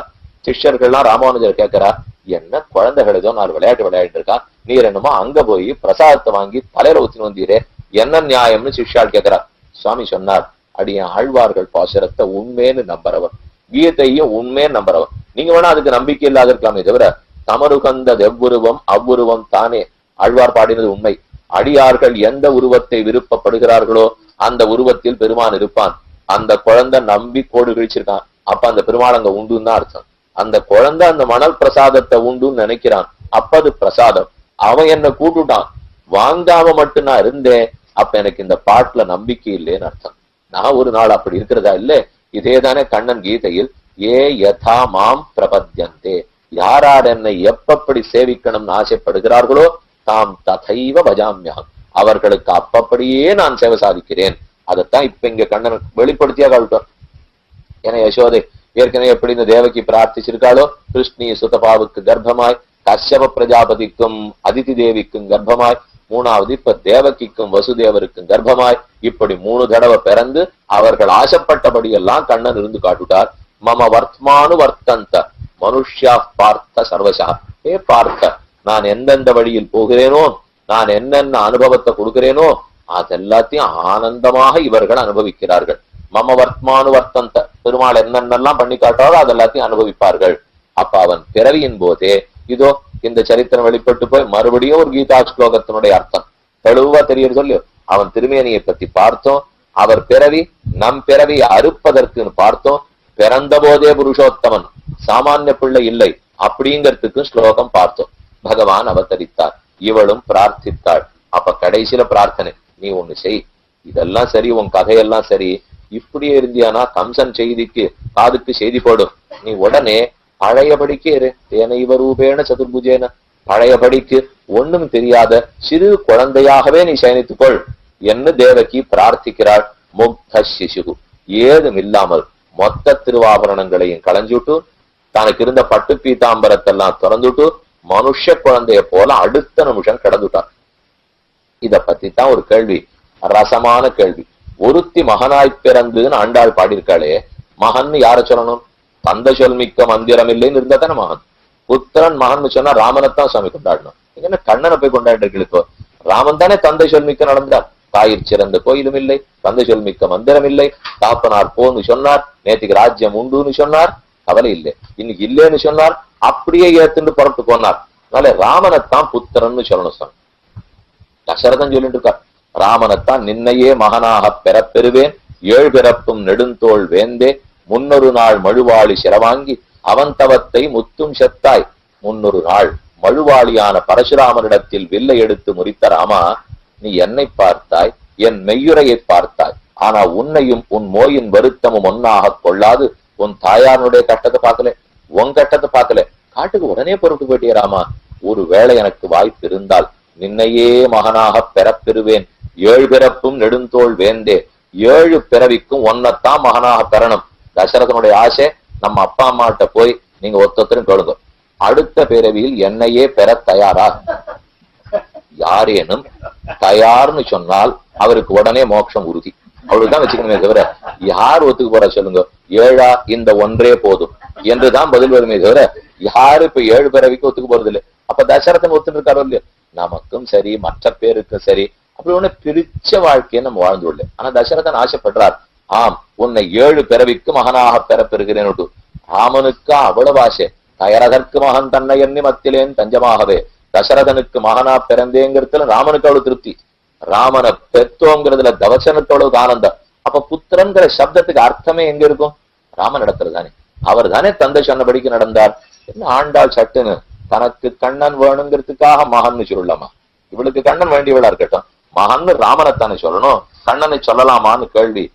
சிஷ்யர்கள்லாம் ராமானுஜர் கேட்கிறா, என்ன குழந்தைகள் ஏதோ நான் விளையாட்டு விளையாடிட்டு இருக்கா, நீர் என்னமோ அங்க போய் பிரசாதத்தை வாங்கி தலையில ஊத்தின்னு வந்தீரே, என்ன நியாயம்னு சிஷ்யால் கேட்கிறா. சுவாமி சொன்னார், அடியன் ஆழ்வார்கள் பாசுரத்தை உண்மைன்னு நம்புறவர், கீதையும் உண்மைன்னு நம்புறவர். நீங்க வேணா அதுக்கு நம்பிக்கை இல்லாத இருக்கலாமே தவிர, தமருகந்த எவ்வுருவம் அவ்வுருவம் தானே. ஆழ்வார் பாடினது உண்மை. அடியார்கள் எந்த உருவத்தை விருப்பப்படுகிறார்களோ அந்த உருவத்தில் பெருமான் இருப்பான். அந்த குழந்தை நம்பி கோடு கிழிச்சிருக்கான், அப்ப அந்த பெருமாள் அங்க உண்டுன்னு தான் அர்த்தம். அந்த குழந்தை அந்த மணல் பிரசாதத்தை உண்டுன்னு நினைக்கிறான், அப்ப அது பிரசாதம். அவன் என்ன கூட்டுட்டான், வாங்காம மட்டும் நான் இருந்தேன், அப்ப எனக்கு இந்த பாட்டுல நம்பிக்கை இல்லைன்னு அர்த்தம். நான் ஒரு நாள் அப்படி இருக்கிறதா இல்ல. இதேதானே கண்ணன் கீதையில், ஏ யதா மாம் பிரபத்யந்தே, யாரார் என்னை எப்பப்படி சேவிக்கணும்னு ஆசைப்படுகிறார்களோ தாம் ததைவ பஜாமியாம், அவர்களுக்கு அப்பப்படியே நான் சேவை சாதிக்கிறேன். அதைத்தான் இப்ப இங்க கண்ணன் வெளிப்படுத்தியா காவிட்டோம். ஏன்னா யசோதை ஏற்கனவே எப்படி இந்த தேவகி பிரார்த்திச்சிருக்காளோ, கிருஷ்ணி சுதபாவுக்கு கர்ப்பமாய், கஷ்யப பிரஜாபதிக்கும் அதிதி தேவிக்கும் கர்ப்பமாய், மூணாவது இப்ப தேவகிக்கும் வசுதேவருக்கும் கர்ப்பமாய், இப்படி 3 தடவை பிறந்து அவர்கள் ஆசைப்பட்டபடி எல்லாம் கண்ணன் இருந்து காட்டுட்டார். மம வர்த்மானு வர்த்தந்த மனுஷ்யா பார்த்த சர்வசா. ஏ பார்த்த, நான் எந்தெந்த வழியில் போகிறேனோ, நான் என்னென்ன அனுபவத்தை கொடுக்கிறேனோ அதெல்லாத்தையும் ஆனந்தமாக இவர்கள் அனுபவிக்கிறார்கள். மம வர்த்மானு வர்த்தந்த, பெருமாள் என்னென்னலாம் பண்ணி காட்டாரோ அதெல்லாத்தையும் அனுபவிப்பார்கள். அப்ப அவன் பிறவியின் போதே இதோ இந்த சரித்திரம் வெளிப்பட்டு போய் மறுபடியும் ஒரு கீதா ஸ்லோகத்தினுடைய அர்த்தம் தெளிவா தெரியறது சொல்லு. அவன் திருமேனியை பத்தி பார்த்தோம், அவர் பிறவி நம் பிறவியை அறுப்பதற்குன்னு பார்த்தோம். பிறந்த போதே புருஷோத்தமன், சாமானிய பிள்ளை இல்லை அப்படிங்கிறதுக்கு ஸ்லோகம் பார்த்தோம். பகவான் அவதரித்தார், இவளும் பிரார்த்தித்தாள். அப்ப கடைசியில பிரார்த்தனை, நீ ஒண்ணு செய், இதெல்லாம் சரி, உன் கதையெல்லாம் சரி, இப்படியே இருந்தியானா கம்சன் செய்திக்கு காதுக்கு செய்தி போடும், நீ உடனே பழையபடிக்கு இரு, தேனைவ ரூபேன சதுர்புஜேன, பழையபடிக்கு ஒண்ணும் தெரியாத சிறு குழந்தையாகவே நீ சயனித்துக்கொள் என்று தேவகி பிரார்த்திக்கிறாள். முக்த சிசு, ஏதும் இல்லாமல் மொத்த திருவாபரணங்களையும் களைஞ்சுட்டு தனக்கு இருந்த பட்டு பீதாம்பரத்தெல்லாம் திறந்துட்டு மனுஷ குழந்தைய போல அடுத்த நிமிஷம் கிடந்துட்டார். இத பத்தி தான் ஒரு கேள்வி, ரசமான கேள்வி. ஒருத்தி மகனாய் பிறந்துன்னு ஆண்டாள் பாடியிருக்காளே, மகன் யார சொல்லணும்? தந்தை சொல்மிக்க மந்திரம் இல்லைன்னு இருந்தா தானே மகன். புத்திரன் மகன் சொன்னா ராமனைத்தான் சுவாமி கொண்டாடணும். என்ன கண்ணனை போய் கொண்டாடிட்டு இப்போ? ராமன் தானே தந்தை சொல்மிக்க நடந்தார். தாயிற் சிறந்த கோயிலும் இல்லை, தந்தை சொல்மிக்க மந்திரம் இல்லை, தாப்பனார் போன்னு சொன்னார், நேற்றுக்கு ராஜ்யம் உண்டுன்னு சொன்னார், கவலை இல்லை, இன்னைக்கு இல்லைன்னு சொன்னார், அப்படியே ஏத்துண்டு புறப்பட்டு போனார். அதனால ராமனைத்தான் புத்திரன்னு சொல்லணும் சொன்ன. தசரதன் சொல்லிட்டு இருக்கார், ராமனைத்தான் நின்னையே மகனாக பெறப்பெறுவேன், 7 பிறப்பும் நெடுந்தோள் வேந்தே, 300 நாள் மழுவாளி சிறவாங்கி அவன் தவத்தை முத்தும் செத்தாய். 300 நாள் மழுவாளியான பரசுராமனிடத்தில் வில்லை எடுத்து முறித்த ராமா, நீ என்னை பார்த்தாய், என் மெய்யுரையை பார்த்தாய், ஆனா உன்னையும் உன் மோயின் வருத்தமும் ஒன்னாக கொள்ளாது உன் தாயாருடைய கட்டத்தை பார்க்கல, உன் கட்டத்தை பார்க்கல, காட்டுக்கு உடனே பொறுப்பு போயிட்டே ராமா. ஒரு வேளை எனக்கு வாய்ப்பு இருந்தால் நின்னையே மகனாக பெறப்பெறுவேன், 7 பிறப்பும் நெடுந்தோள் வேந்தே, 7 பிறவிக்கும் ஒன்னத்தான் மகனாக பெறணும். தசரதனுடைய ஆசை, நம்ம அப்பா அம்மாட்ட போய் நீங்க ஒத்தொத்தரும் கேளுங்க, அடுத்த பிறவியில் என்னையே பெற தயாரா? யாரேனும் தயார்னு சொன்னால் அவருக்கு உடனே மோட்சம் உறுதி. அவ்வளவுதான் வச்சுக்கணுமே தவிர யார் ஒத்துக்கு போற சொல்லுங்க, 7 இந்த ஒன்றே போதும் என்றுதான் பதில் வருமே தவிர யாரு இப்ப 7 பிறவிக்கு ஒத்துக்கு போறது இல்லை. அப்ப தசரதன் ஒத்துட்டு இருக்காரோ இல்லையா? நமக்கும் சரி மற்ற பேருக்கும் சரி அப்படி ஒண்ணு பிரிச்ச வாழ்க்கையை நம்ம வாழ்ந்துள்ள. ஆனா தசரதன் ஆசைப்படுறார், ஆம் உன்னை 7 பிறவிக்கு மகனாக பெறப்பெறுகிறேன். ராமனுக்கு அவ்வளவு ஆசை, தயரதற்கு மகன் தன்னை எண்ணி மத்திலேன் தஞ்சமாகவே. தசரதனுக்கு மகனா பிறந்தேங்கிறதுல ராமனுக்கு அவ்வளவு திருப்தி, ராமனை பெத்தோங்கிறதுல தவசனத்தோட ஆனந்தம். அப்ப புத்திரங்கிற சப்தத்துக்கு அர்த்தமே எங்க இருக்கும்? ராமன் நடத்துறதுதானே, அவர் தானே தந்தை சொன்னபடிக்கு நடந்தார். என்ன ஆண்டாள் சட்டுன்னு தனக்கு கண்ணன் வேணுங்கிறதுக்காக மகன்னு சொல்லலாமா? இவளுக்கு கண்ணன் வேண்டியவளா இருக்கட்டும், மகன்னு ராமனைத்தானே சொல்லணும், கண்ணனை சொல்லலாமான்னு கேள்வி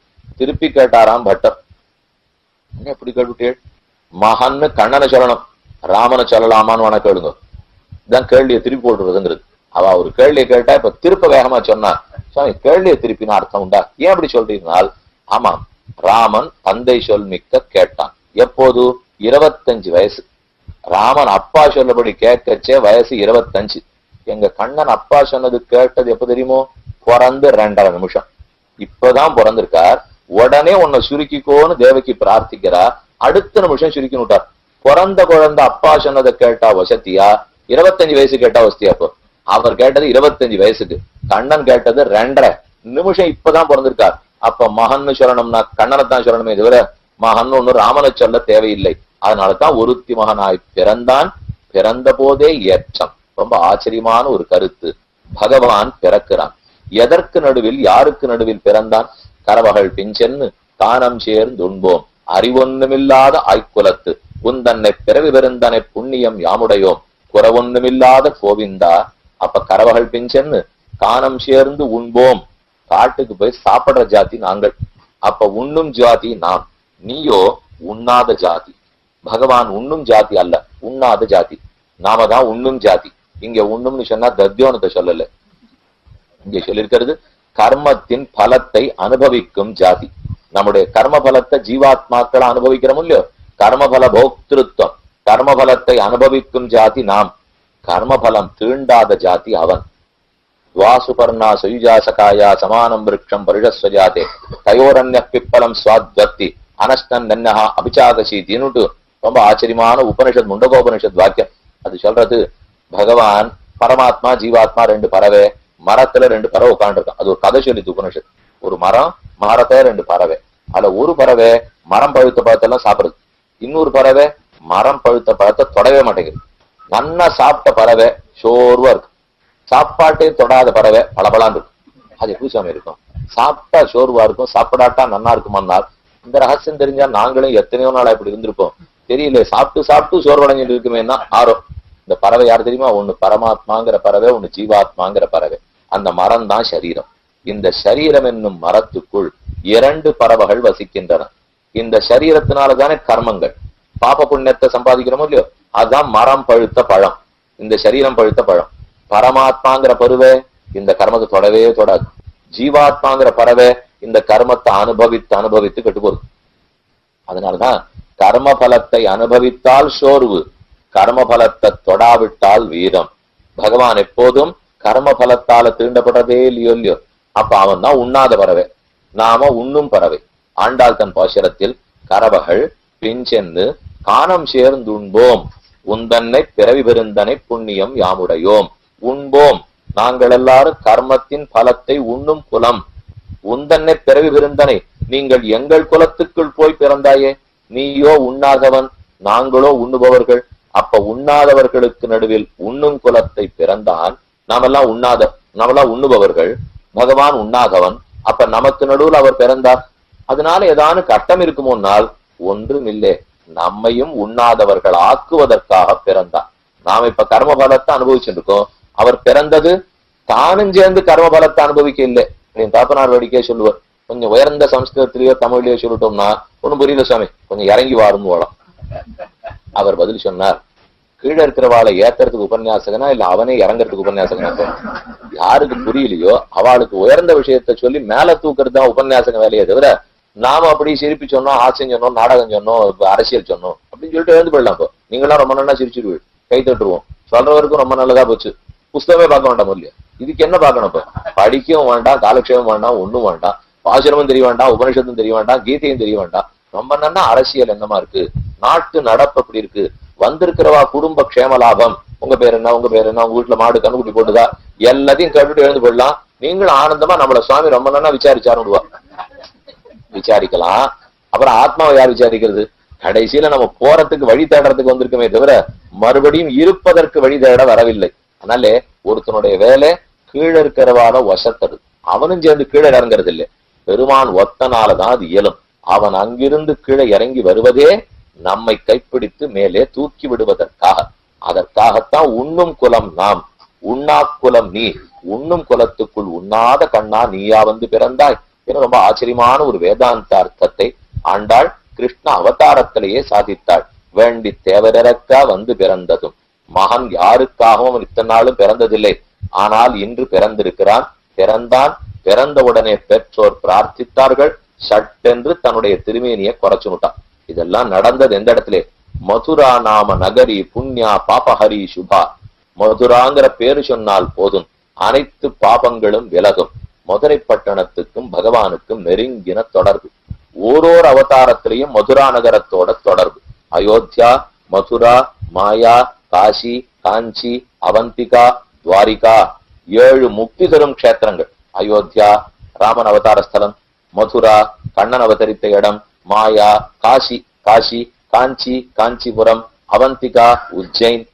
திருப்பி கேட்டாராம் பட்டர். என்ன எப்படி கேள்விட்டே? மகன்னு கண்ணனை சொல்லணும், ராமனை சொல்லலாமான்னு வேணா கேளுங்க. இதான் கேள்வியை திருப்பி போட்டுறதுங்கிறது. அவ ஒரு கேள்வியை கேட்டா இப்ப திருப்ப வேகமா சொன்னா, சுவாமி கேள்வியை திருப்பினா அர்த்தம் உண்டா? ஏன் அப்படி சொல்றீங்கனால், ஆமாம் ராமன் தந்தை சொல் மிக்க கேட்டான். எப்போது? 25 வயசு. ராமன் அப்பா சொல்லபடி கேட்கச்சே வயசு 25. எங்க கண்ணன் அப்பா சொன்னது கேட்டது எப்ப தெரியுமோ? பிறந்து 2.5 நிமிஷம். இப்பதான் பிறந்திருக்கார். உடனே உன்னை சுருக்கிக்கோன்னு தேவகி பிரார்த்திக்கிறா. அடுத்த நிமிஷம் சுருக்கி விட்டார். பிறந்த குழந்தை அப்பா சொன்னதை கேட்டா வசதியா, 25 வயசு கேட்டா வசதியா? இப்போ அவர் கேட்டது 25 வயசுக்கு, கண்ணன் கேட்டது 2.5 நிமிஷம். இப்பதான் பிறந்திருக்கார். அப்ப மகன்னு சொல்லணும்னா கண்ணனைத்தான் சொல்லணுமே தவிர மகன் ஒண்ணு ராமனை சொல்ல தேவையில்லை. அதனாலதான் ஒருத்தி மகனாய் பிறந்தான், பிறந்த போதே ஏற்றம். ரொம்ப ஆச்சரியமான ஒரு கருத்து. பகவான் பிறக்கிறான். எதற்கு நடுவில், யாருக்கு நடுவில் பிறந்தான்? கரவகள் பிஞ்சென்னு தானம் சேர்ந்து உண்போம் அறிவொன்னுமில்லாத ஆய்க்குலத்து உந்தன்னை பிறவி பெருந்தனை புண்ணியம் யாமுடையோம் குறவொன்னுமில்லாத கோவிந்தா. அப்ப கரவகள் பிஞ்சென்னு தானம் சேர்ந்து உண்போம். காட்டுக்கு போய் சாப்பிடுற ஜாதி நாங்கள். அப்ப உண்ணும் ஜாதி நாம். நீயோ உண்ணாத ஜாதி. பகவான் உண்ணும் ஜாதி அல்ல, உண்ணாத ஜாதி. நாம தான் உண்ணும் ஜாதி. இங்க உண்ணும்னு சொன்னா தத்யோனத்தை சொல்லல. இங்க சொல்லிருக்கிறது கர்மத்தின் பலத்தை அனுபவிக்கும் ஜாதி. நம்முடைய கர்ம பலத்தை ஜீவாத்மாக்களை அனுபவிக்கிறோம் இல்லையோ, கர்மபல போக்திருத்தம், கர்மபலத்தை அனுபவிக்கும் ஜாதி நாம். கர்மபலம் தீண்டாத ஜாதி அவன். துவாசுபர்ணா சுயுஜாசகாயா சமானம் விருட்சம் பருஷஸ்வஜாதே தயோரண்ய பிப்பலம் சுவாத்வர்த்தி அனஷ்டன் நன்னஹா அபிச்சாகசீதின்னுட்டு ரொம்ப ஆச்சரியமான உபனிஷத், முண்டகோபனிஷத் வாக்கியம். அது சொல்றது பகவான் பரமாத்மா ஜீவாத்மா 2 பறவை, மரத்துல 2 பறவை உட்காந்துருக்கான். அது ஒரு கதை சொல்லிது உபனிஷத். ஒரு மரம், மரத்துல 2 பறவை. அதுல ஒரு பறவை மரம் பழுத்த பழத்தெல்லாம் சாப்பிடுது, இன்னொரு பறவை மரம் பழுத்த பழத்தை தொடவே மாட்டேங்குது. நன்னா சாப்பிட்ட பறவை சோர்வா இருக்கு, சாப்பாட்டையும் தொடாத பறவை பளபளான்னு இருக்கும். அது எப்படி சாமி இருக்கும்? சாப்பிட்டா சோர்வா இருக்கும், சாப்பிடாட்டா நன்னா இருக்குமானால். இந்த ரகசியம் தெரிஞ்சா நாங்களும் எத்தனையோ நாள் இப்படி இருந்திருப்போம். தெரியல, சாப்பிட்டு சாப்பிட்டு சோர்வடைஞ்சிட்டு இருக்குமேன்னா ஆரோ. இந்த பறவை யார் தெரியுமா? ஒண்ணு பரமாத்மாங்கிற பறவை, ஒண்ணு ஜீவாத்மாங்கிற பறவை. அந்த மரம் தான் சரீரம். இந்த சரீரம் என்னும் மரத்துக்குள் 2 பறவைகள் வசிக்கின்றன. இந்த சரீரத்தினாலதானே கர்மங்கள், பாப புண்ணியத்தை சம்பாதிக்கிறோமோ இல்லையோ, அதுதான் மரம் பழுத்த பழம், இந்த சரீரம் பழுத்த பழம். பரமாத்மாங்கிற பருவை இந்த கர்மத்தை தொடவே தொடாது. ஜீவாத்மாங்கிற பறவை இந்த கர்மத்தை அனுபவித்து அனுபவித்து கெட்டு போகுது. அதனாலதான் கர்ம பலத்தை அனுபவித்தால் சோர்வு, கர்ம பலத்தை தொடாவிட்டால் வீரம். பகவான் எப்போதும் கர்ம பலத்தால தீண்டப்படுறதே இல்லையோ இல்லையோ. அப்ப அவன் தான் உண்ணாத பறவை, நாம உண்ணும் பறவை. ஆண்டாள் தன் பாசுரத்தில் கரவகள் பிஞ்சென்று காணம் சேர்ந்து உண்போம் உந்தன்னை பிறவி பெருந்தனை புண்ணியம் யாமுடையோம். உண்போம், நாங்கள் எல்லாரும் கர்மத்தின் பலத்தை உண்ணும் குலம். உந்தன்னை பிறவி பெருந்தனை, நீங்கள் எங்கள் குலத்துக்குள் போய் பிறந்தாயே. நீயோ உண்ணாதவன், நாங்களோ உண்ணுபவர்கள். அப்ப உண்ணாதவர்களுக்கு நடுவில் உண்ணும் குலத்தை பிறந்தான். நாமெல்லாம் நாமெல்லாம் உண்ணுபவர்கள், பகவான் உண்ணாதவன். அப்ப நமக்கு நடுவில் அவர் பிறந்தார். அதனால ஏதானு கட்டம் இருக்குமோனால் ஒன்றும் இல்லை, நம்மையும் உண்ணாதவர்கள் ஆக்குவதற்காக பிறந்தார். நாம இப்ப கர்ம பலத்தை அனுபவிச்சுட்டு இருக்கோம். அவர் பிறந்தது தானும் சேர்ந்து கர்ம பலத்தை அனுபவிக்க இல்லை. என் தாப்பனார் வேடிக்கையே சொல்லுவார், கொஞ்சம் உயர்ந்த சம்ஸ்கிருதத்திலேயோ தமிழ்லயோ சொல்லிட்டோம்னா ஒன்னும் புரியல சுவாமி, கொஞ்சம் இறங்கி வாரும் போலாம். அவர் பதில் சொன்னார், கீழே இருக்கிறவாளை ஏத்துறதுக்கு உபன்யாசகனா இல்ல அவனே இறங்குறதுக்கு உபன்யாசகனா? யாருக்கு புரியலையோ அவளுக்கு உயர்ந்த விஷயத்த சொல்லி மேல தூக்குறது தான் உபன்யாசக வேலையை தவிர, நாம அப்படி சிரிப்பி சொன்னோம், ஹாஸ்யம் சொன்னோம், நாடகம் சொன்னோம், அரசியல் சொன்னோம் அப்படின்னு சொல்லிட்டு எழுந்து போயிடலாம். இப்போ நீங்களாம் ரொம்ப நல்லா சிரிச்சிருவீங்க, கை தட்டுருவோம். சொல்றவருக்கும் ரொம்ப நல்லதா போச்சு, புஸ்தகமே பார்க்க வேண்டாம் இல்லையா? இதுக்கு என்ன பார்க்கணும்? இப்ப படிக்கவும் வேண்டாம், காலக்ஷேபம் வேண்டாம், ஒண்ணும் வேண்டாம், பாசுரமும் தெரிய வேண்டாம், உபனிஷத்தும் தெரிய வேண்டாம், கீதையும் தெரிய வேண்டாம். ரொம்ப நல்லா அரசியல் என்னமா இருக்கு, நாட்டு நடப்பு எப்படி இருக்கு, வந்திருக்கிறவா குடும்ப க்ஷேம லாபம், உங்க பேர் என்ன, உங்க பேர் என்ன, உங்க வீட்டுல மாடு கண்ணுக்குட்டி போட்டுதா, எல்லாத்தையும் கேட்டுட்டு எழுந்து போயிடலாம். நீங்களும் ஆனந்தமா நம்மள சுவாமி ரொம்ப நல்லா விசாரிச்சாருடுவா. விசாரிக்கலாம். அப்புறம் ஆத்மாவை யார் விசாரிக்கிறது? கடைசியில நம்ம போறதுக்கு வழி தேடுறதுக்கு வந்திருக்கமே தவிர மறுபடியும் இருப்பதற்கு வழி தேட வரவில்லை. அதனாலே ஒருத்தனுடைய வேலை கீழே இருக்கிறவாத வசத்தது, அவனும் சேர்ந்து கீழே இறங்குறது இல்லை. பெருமான் ஒத்தனாலதான் அது இயலும். அவன் அங்கிருந்து கீழே இறங்கி வருவதே நம்மை கைப்பிடித்து மேலே தூக்கி விடுவதற்காக. அதற்காகத்தான் உண்ணும் குலம் நாம், உண்ணா குலம் நீ. உண்ணும் குலத்துக்குள் உண்ணாத கண்ணா நீயா வந்து பிறந்தாய் என ரொம்ப ஆச்சரியமான ஒரு வேதாந்த அர்த்தத்தை ஆண்டாள் கிருஷ்ண அவதாரத்திலேயே சாதித்தாள். வேண்டி தேவரக்கா வந்து பிறந்ததும் மகன் யாருக்காகவும் இத்தனை நாளும் பிறந்ததில்லை, ஆனால் இன்று பிறந்திருக்கிறான். பிறந்தான். பிறந்தவுடனே பெற்றோர் பிரார்த்தித்தார்கள், சட்டென்று தன்னுடைய திருமேனியை குறைச்சுட்டான். இதெல்லாம் நடந்தது எந்த இடத்துல? மதுரா நாம நகரி புண்ணியா பாபஹரி சுபா. மதுராங்கிற பேரு சொன்னால் போதும், அனைத்து பாபங்களும் விலகும். மதுரை பட்டணத்துக்கும் பகவானுக்கும் நெருங்கின தொடர்பு. ஓரோர் அவதாரத்திலையும் மதுரா நகரத்தோட தொடர்பு. அயோத்தியா, மதுரா, மாயா, காசி, காஞ்சி, அவந்திகா, துவாரிகா, 7 முக்தி தரும் கஷேத்திரங்கள். அயோத்தியா ராமன் அவதார ஸ்தலம், மதுரா கண்ணன் அவதரித்த இடம், மாயா காசி, காசி காஞ்சி காஞ்சிபுரம், அவந்திகா உஜ்ஜைன்.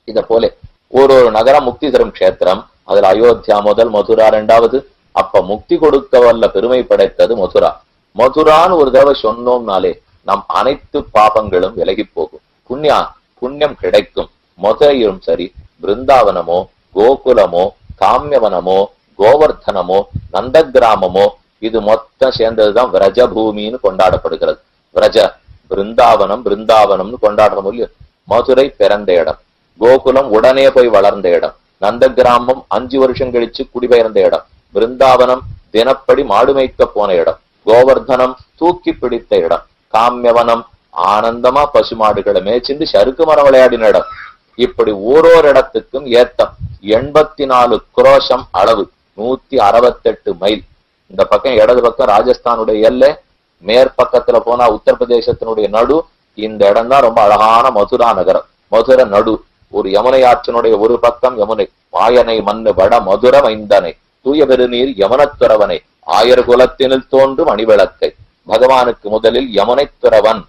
இத போல ஒரு நகரம் முக்தி தரும் கஷேத்திரம். அதுல அயோத்தியா முதல், மதுரா 2வது. அப்ப முக்தி கொடுக்க வல்ல பெருமை படைத்தது மதுரா. மதுரான்னு ஒரு தடவை சொன்னோம்னாலே நம் அனைத்து பாபங்களும் விலகி போகும், புண்ணியம் கிடைக்கும். மதுரையும் சரி, பிருந்தாவனமோ, கோகுலமோ, காமியவனமோ, கோவர்தனமோ, நந்த கிராமமோ, இது மொத்தம் சேர்ந்ததுதான் விரஜ பூமின்னு கொண்டாடப்படுகிறது. விரஜ பிருந்தாவனம்னு கொண்டாடுறோம் இல்லையோ. மதுரை பிறந்த இடம், கோகுலம் உடனே போய் வளர்ந்த இடம், நந்த கிராமம் 5 வருஷம் கழிச்சு குடிபெயர்ந்த இடம், பிருந்தாவனம் தினப்படி மாடு மேய்க்க போன இடம், கோவர்தனம் தூக்கி பிடித்த இடம், காமியவனம் ஆனந்தமா பசுமாடுகளை மேய்ச்சிந்து சறுக்கு மரம் விளையாடின இடம். இப்படி ஓரோரு இடத்துக்கும் ஏத்தம் 84 குரோஷம் அளவு, 168 மைல். இந்த பக்கம் இடது பக்கம் ராஜஸ்தானுடைய எல்லை, மேற்பக்கத்துல போனா உத்தரப்பிரதேசத்தினுடைய நடு. இந்த இடம் தான் ரொம்ப அழகான மதுரா நகரம். மதுரை நடு, ஒரு யமுனை ஆற்றினுடைய ஒரு பக்கம் யமுனை, மாயனை மண்ணு வட மதுர மைந்தனை, தூய பெருநீர் யமுனத்துறவனை, 1000 குலத்தினில் தோன்றும் அணிவிளக்கை. பகவானுக்கு முதலில் யமுனை துறவன்,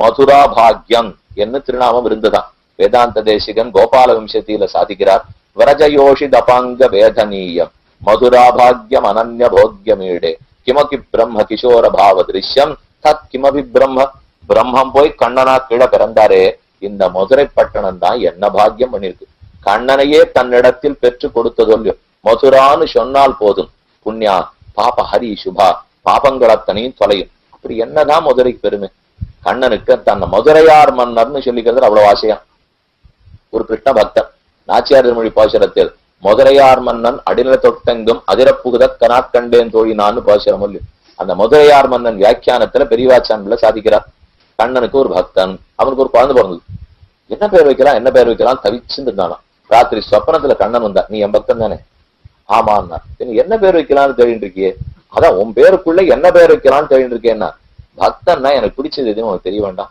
மதுரா பாக்யம் என்று திருநாமம் இருந்துதான். வேதாந்த தேசிகன் கோபால வம்சத்தில சாதிக்கிறார். விரஜயோஷி தபாங்க வேதனீயம் மதுரா பாக்யம் அனன்ய போக்யமீடே கிமகி பிரம்ம கிஷோர பாவ திருஷ்யம் தத் கிமபி பிரம்மம் போய் கண்ணனா கீழே பிறந்தாரே. இந்த மதுரை பட்டணம் தான் என்ன பாக்கியம் பண்ணிருக்கு. கண்ணனையே தன்னிடத்தில் பெற்று கொடுத்ததொல்லையோ. மதுரான்னு சொன்னால் போதும், புண்ணியா பாப ஹரி சுபா, பாபங்கள் அத்தனையும் தொலையும். அப்படி என்னதான் மதுரைக்கு பெருமை? கண்ணனுக்கு தன்னை மதுரையார் மன்னர்னு சொல்லிக்கிறது அவ்வளவு ஆசையம். ஒரு கிருஷ்ண பக்தன் நாச்சியார் திருமொழி பாசுரத்தில் மதுரையார் மன்னன் அடிநில தொட்டெங்கும் அதிரப்புகுத கனாக்கண்டேன் தோழினான்னு பாசுரம் இல்லையோ. அந்த மதுரையார் மன்னன் வியாக்கியானத்துல பெரியவாச்சான்ல சாதிக்கிறார். கண்ணனுக்கு ஒரு பக்தன், அவனுக்கு ஒரு குழந்தை பிறந்தது. என்ன பேர் வைக்கலாம் தவிச்சுன்னு இருந்தானா. ராத்திரி சொப்பனத்துல கண்ணன் வந்தா, நீ என் பக்தன் தானே? ஆமான்னா. என்ன பேர் வைக்கலாம்னு தேடிட்டு இருக்கியே? அதான் உன் பேருக்குள்ள என்ன பேர் வைக்கலாம்னு தேடிட்டு இருக்கேன்னா. பக்தன்னா எனக்கு பிடிச்சது எதுவும் உனக்கு தெரிய வேண்டாம்.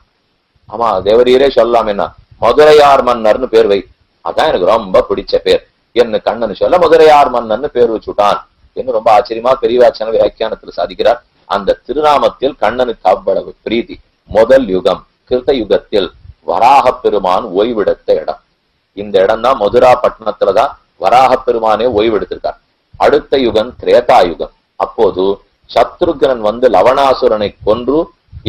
ஆமா, தேவரீரே சொல்லலாம், என்ன மதுரையார் மன்னர்னு பேர் வை, அதான் எனக்கு ரொம்ப பிடிச்ச பேர் என்ன கண்ணன் சொல்ல மதுரையார் மன்னர்னு பேர் வச்சுட்டான் என்று ரொம்ப ஆச்சரியமா பெரியவாச்சன வியாக்கியானத்துல சாதிக்கிறார். அந்த திருநாமத்தில் கண்ணனுக்கு அவ்வளவு பிரீதி. முதல் யுகம் கிருத்த யுகத்தில் வராக பெருமான் ஓய்வெடுத்த இடம். இந்த இடம் தான் மதுரா பட்டணத்துலதான் வராக பெருமானே ஓய்வெடுத்திருக்கார். அடுத்த யுகம் திரேதா யுகம். அப்போது சத்ருகனன் வந்து லவணாசுரனை கொன்று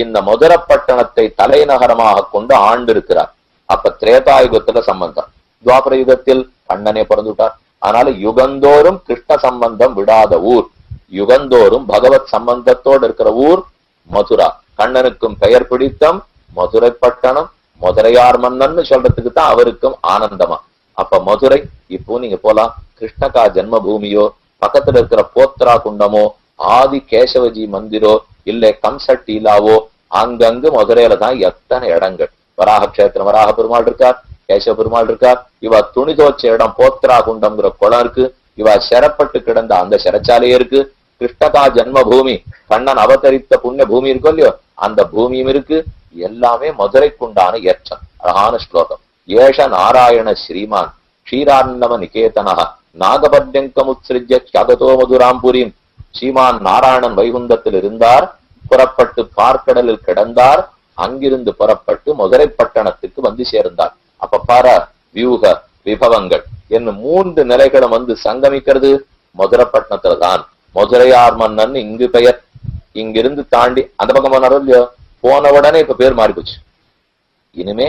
இந்த மதுர பட்டணத்தை தலைநகரமாக கொண்டு ஆண்டு இருக்கிறார். அப்ப திரேதா யுகத்துல சம்பந்தம். துவாபர யுகத்தில் கண்ணனே பிறந்துட்டார். அதனால யுகந்தோறும் கிருஷ்ண சம்பந்தம் விடாத ஊர், யுகந்தோறும் பகவத் சம்பந்தத்தோடு இருக்கிற ஊர் மதுரா. கண்ணனுக்கும் பெயர் பிடித்தம் மதுரை பட்டணம். மதுரையார் மன்னன்னு சொல்றதுக்கு தான் அவருக்கும் ஆனந்தமா. அப்ப மதுரை இப்போ நீங்க போலாம். கிருஷ்ணகா ஜென்ம பூமியோ, பக்கத்துல இருக்கிற போத்ரா குண்டமோ, ஆதி கேசவஜி மந்திரோ, இல்லை கம்சட்டீலாவோ, அங்கங்கு மதுரையில தான் எத்தனை இடங்கள். வராக கஷேத்திரம் வராக பெருமாள் இருக்கார், கேசவ பெருமாள் இருக்கார். இவ துணி தோச்ச இடம் போத்ரா குண்டம்ங்கிற குளம் இருக்கு. இவ சிறப்பட்டு கிடந்த அந்த சிறைச்சாலையே இருக்கு. கிருஷ்ணகா ஜென்ம பூமி, கண்ணன் அவதரித்த புண்ணிய பூமி இருக்கும் இல்லையோ, அந்த பூமியும் இருக்கு. எல்லாமே மதுரைக்குண்டான ஏற்றம். அழகான ஸ்லோகம். ஏஷ நாராயண ஸ்ரீமான் க்ஷீரார்ணவ நிகேதனா நாகபத்யங்கமுத்ஸ்ருஜ்ய ஜகதோ மதுராம்புரின். ஸ்ரீமான் நாராயணன் வைகுந்தத்தில் இருந்தார், புறப்பட்டு பார்க்கடலில் கிடந்தார், அங்கிருந்து புறப்பட்டு மதுரை பட்டணத்துக்கு வந்து சேர்ந்தார். அப்ப பார வியூக விபவங்கள் என்னும் 3 நிலைகளும் வந்து சங்கமிக்கிறது மதுரை பட்டணத்துல தான். மதுரையார் மன்னன் இங்கு பெயர். இங்கிருந்து தாண்டி அந்த பக்கம் போனாரோ இல்லையோ, போன உடனே இப்ப பேர் மாறி போச்சு. இனிமே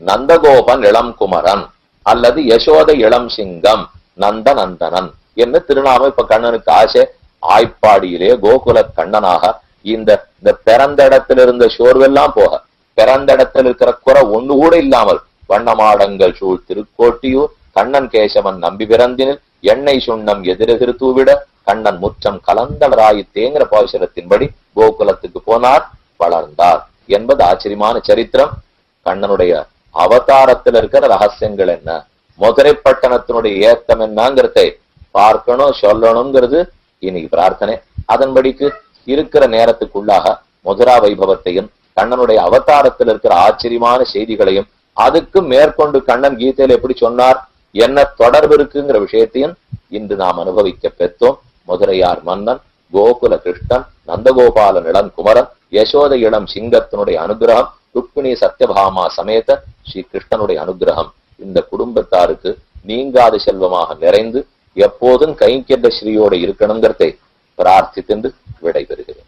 நந்தகோபன் இளம் குமரன் அல்லது யசோத இளம் சிங்கம் நந்தநந்தனன் என்ன திருநாமம் இப்ப கண்ணனுக்கு ஆசை. ஆய்ப்பாடியிலே கோகுல கண்ணனாக இந்த பிறந்த இடத்துல இருந்த சோர்வெல்லாம் போக, பிறந்த இடத்துல இருக்கிற குறை ஒண்ணு கூட இல்லாமல் வண்ணமாடங்கள் சூழ் திருக்கோட்டியூர் கண்ணன் கேசவன் நம்பி பிறந்தினில் எண்ணெய் சுண்ணம் எதிரெதிர் தூவிட கண்ணன் முற்றம் கலந்தளராயித்தேங்கிற பாசுரத்தின்படி கோகுலத்துக்கு போனார், வளர்ந்தார் என்பது ஆச்சரியமான சரித்திரம். கண்ணனுடைய அவதாரத்தில் இருக்கிற ரகசியங்கள் என்ன, மதுரை பட்டணத்தினுடைய ஏத்தம் என்னங்கிறதை பார்க்கணும், சொல்லணுங்கிறது இன்னைக்கு பிரார்த்தனை. அதன்படிக்கு இருக்கிற நேரத்துக்குள்ளாக மதுரா வைபவத்தையும் கண்ணனுடைய அவதாரத்தில் இருக்கிற ஆச்சரியமான செய்திகளையும், அதுக்கு மேற்கொண்டு கண்ணன் கீதையில எப்படி சொன்னார், என்ன தொடர்பு இருக்குங்கிற விஷயத்தையும் இன்று நாம் அனுபவிக்க பெற்றோம். மதுரையார் மன்னன், கோகுல கிருஷ்ணன், நந்தகோபால இளம் குமரன், யசோத இளம் சிங்கத்தினுடைய அனுகிரகம், ருக்மிணி சத்யபாமா சமேத ஸ்ரீ கிருஷ்ணனுடைய அனுகிரகம் இந்த குடும்பத்தாருக்கு நீங்காத செல்வமாக நிறைந்து எப்போதும் கைங்கென்ற ஸ்ரீயோடு இருக்கணுங்கிறதை பிரார்த்தித்து விடைபெறுகிறேன்.